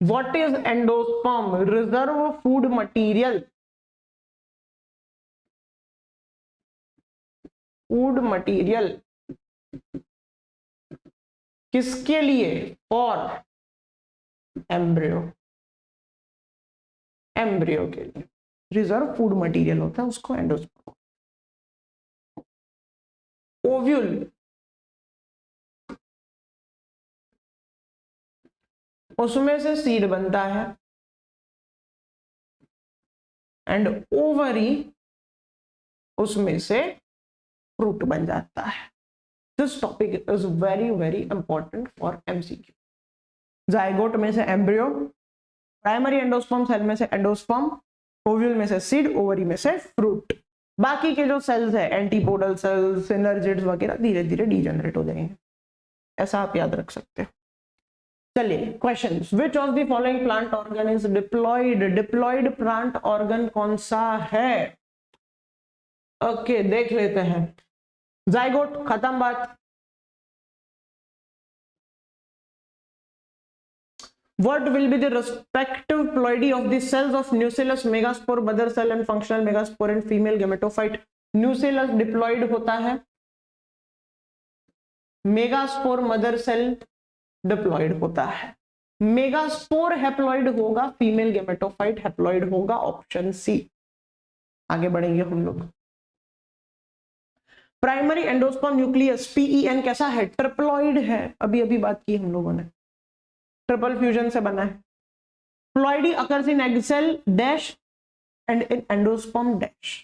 What is endosperm? Reserve food material. Food material किसके लिए? For embryo. एम्ब्रियो के लिए रिजर्व फूड मटेरियल होता है, उसको एंडोस्पर्म। ओव्यूल उसमें से सीड बनता है एंड ओवरी उसमें से फ्रूट बन जाता है। This topic is very very important for MCQ। Zygote में से एम्ब्रियो, प्राइमरी एंडोस्पर्म सेल में से एंडोस्पर्म, ओव्यूल में से सीड, ओवरी में से फ्रूट। बाकी के जो सेल्स है एंटीपोडल सेल्स, सिनर्जिड्स वगैरह धीरे धीरे डीजेनरेट हो जाएंगे। ऐसा आप याद रख सकते हो। चलिए questions. Which of the following plant organ is diploid? Diploid plant organ कौन सा है? ओके देख लेते हैं। जाइगोट खत्म बात। What will be the respective ploidy of the cells of nucellus megaspore mother cell and functional megaspore and female gametophyte? nucellus diploid होता है, मेगास्पोर मदर सेल डिप्लॉयड होता है, मेगास्पोर हैप्लॉयड होगा, फीमेल गेमेटोफाइट हैप्लॉयड होगा। Option C. आगे बढ़ेंगे हम लोग। प्राइमरी एंडोस्पर्म न्यूक्लियस PEN कैसा है? ट्रिप्लॉइड है। अभी अभी बात की हम लोगों ने, ट्रिपल फ्यूजन से बना है। Ploidy occurs in egg cell dash and in endosperm dash.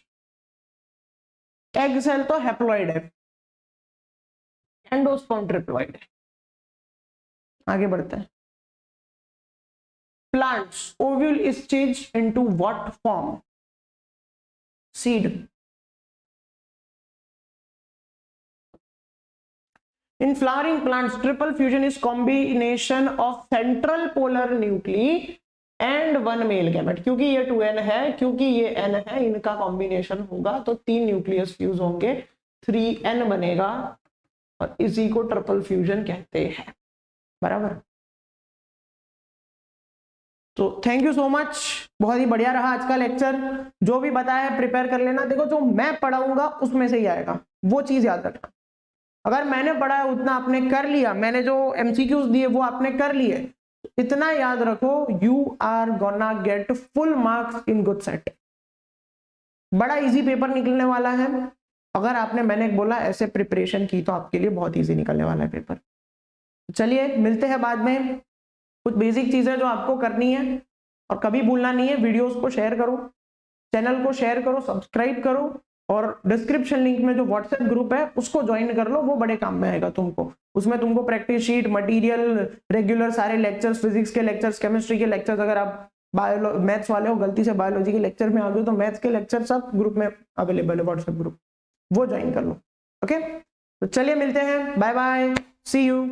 Egg cell तो हैप्लॉइड है, एंडोस्पर्म ट्रिप्लॉइड है। आगे बढ़ते हैं। Plants ovule is changed into what form? Seed. In flowering plants, triple fusion is combination of central polar nuclei and one male gamete। क्योंकि ये 2N है, क्योंकि ये N है, इनका कॉम्बिनेशन होगा तो 3 न्यूक्लियस फ्यूज होंगे, 3N बनेगा और इसी को ट्रिपल फ्यूजन कहते हैं। बराबर। तो थैंक यू सो मच, बहुत ही बढ़िया रहा आज का लेक्चर। जो भी बताया प्रिपेयर कर लेना। देखो जो मैं पढ़ाऊंगा उसमें से ही आएगा, वो चीज याद रखना। अगर मैंने पढ़ा है उतना आपने कर लिया, मैंने जो MCQs दिए वो आपने कर लिए, इतना याद रखो, you are gonna get full marks in good set. बड़ा इजी पेपर निकलने वाला है। अगर आपने, मैंने बोला ऐसे प्रिपरेशन की तो आपके लिए बहुत इजी निकलने वाला है पेपर। चलिए मिलते हैं बाद में। कुछ बेसिक चीजें जो आपको करनी है और कभी भूलना नहीं है, वीडियोस को शेयर करो, चैनल को शेयर करो, सब्सक्राइब करो और डिस्क्रिप्शन लिंक में जो व्हाट्सएप ग्रुप है उसको ज्वाइन कर लो, वो बड़े काम में आएगा तुमको। उसमें तुमको प्रैक्टिस शीट, मटेरियल, रेगुलर सारे लेक्चर्स, फिजिक्स के लेक्चर्स, केमिस्ट्री के लेक्चर्स, अगर आप मैथ्स वाले हो गलती से बायोलॉजी के लेक्चर में आ गए तो मैथ्स के लेक्चर सब ग्रुप में अवेलेबल है, व्हाट्सएप ग्रुप, वो ज्वाइन कर लो। ओके, तो चलिए मिलते हैं, बाय बाय, सी यू।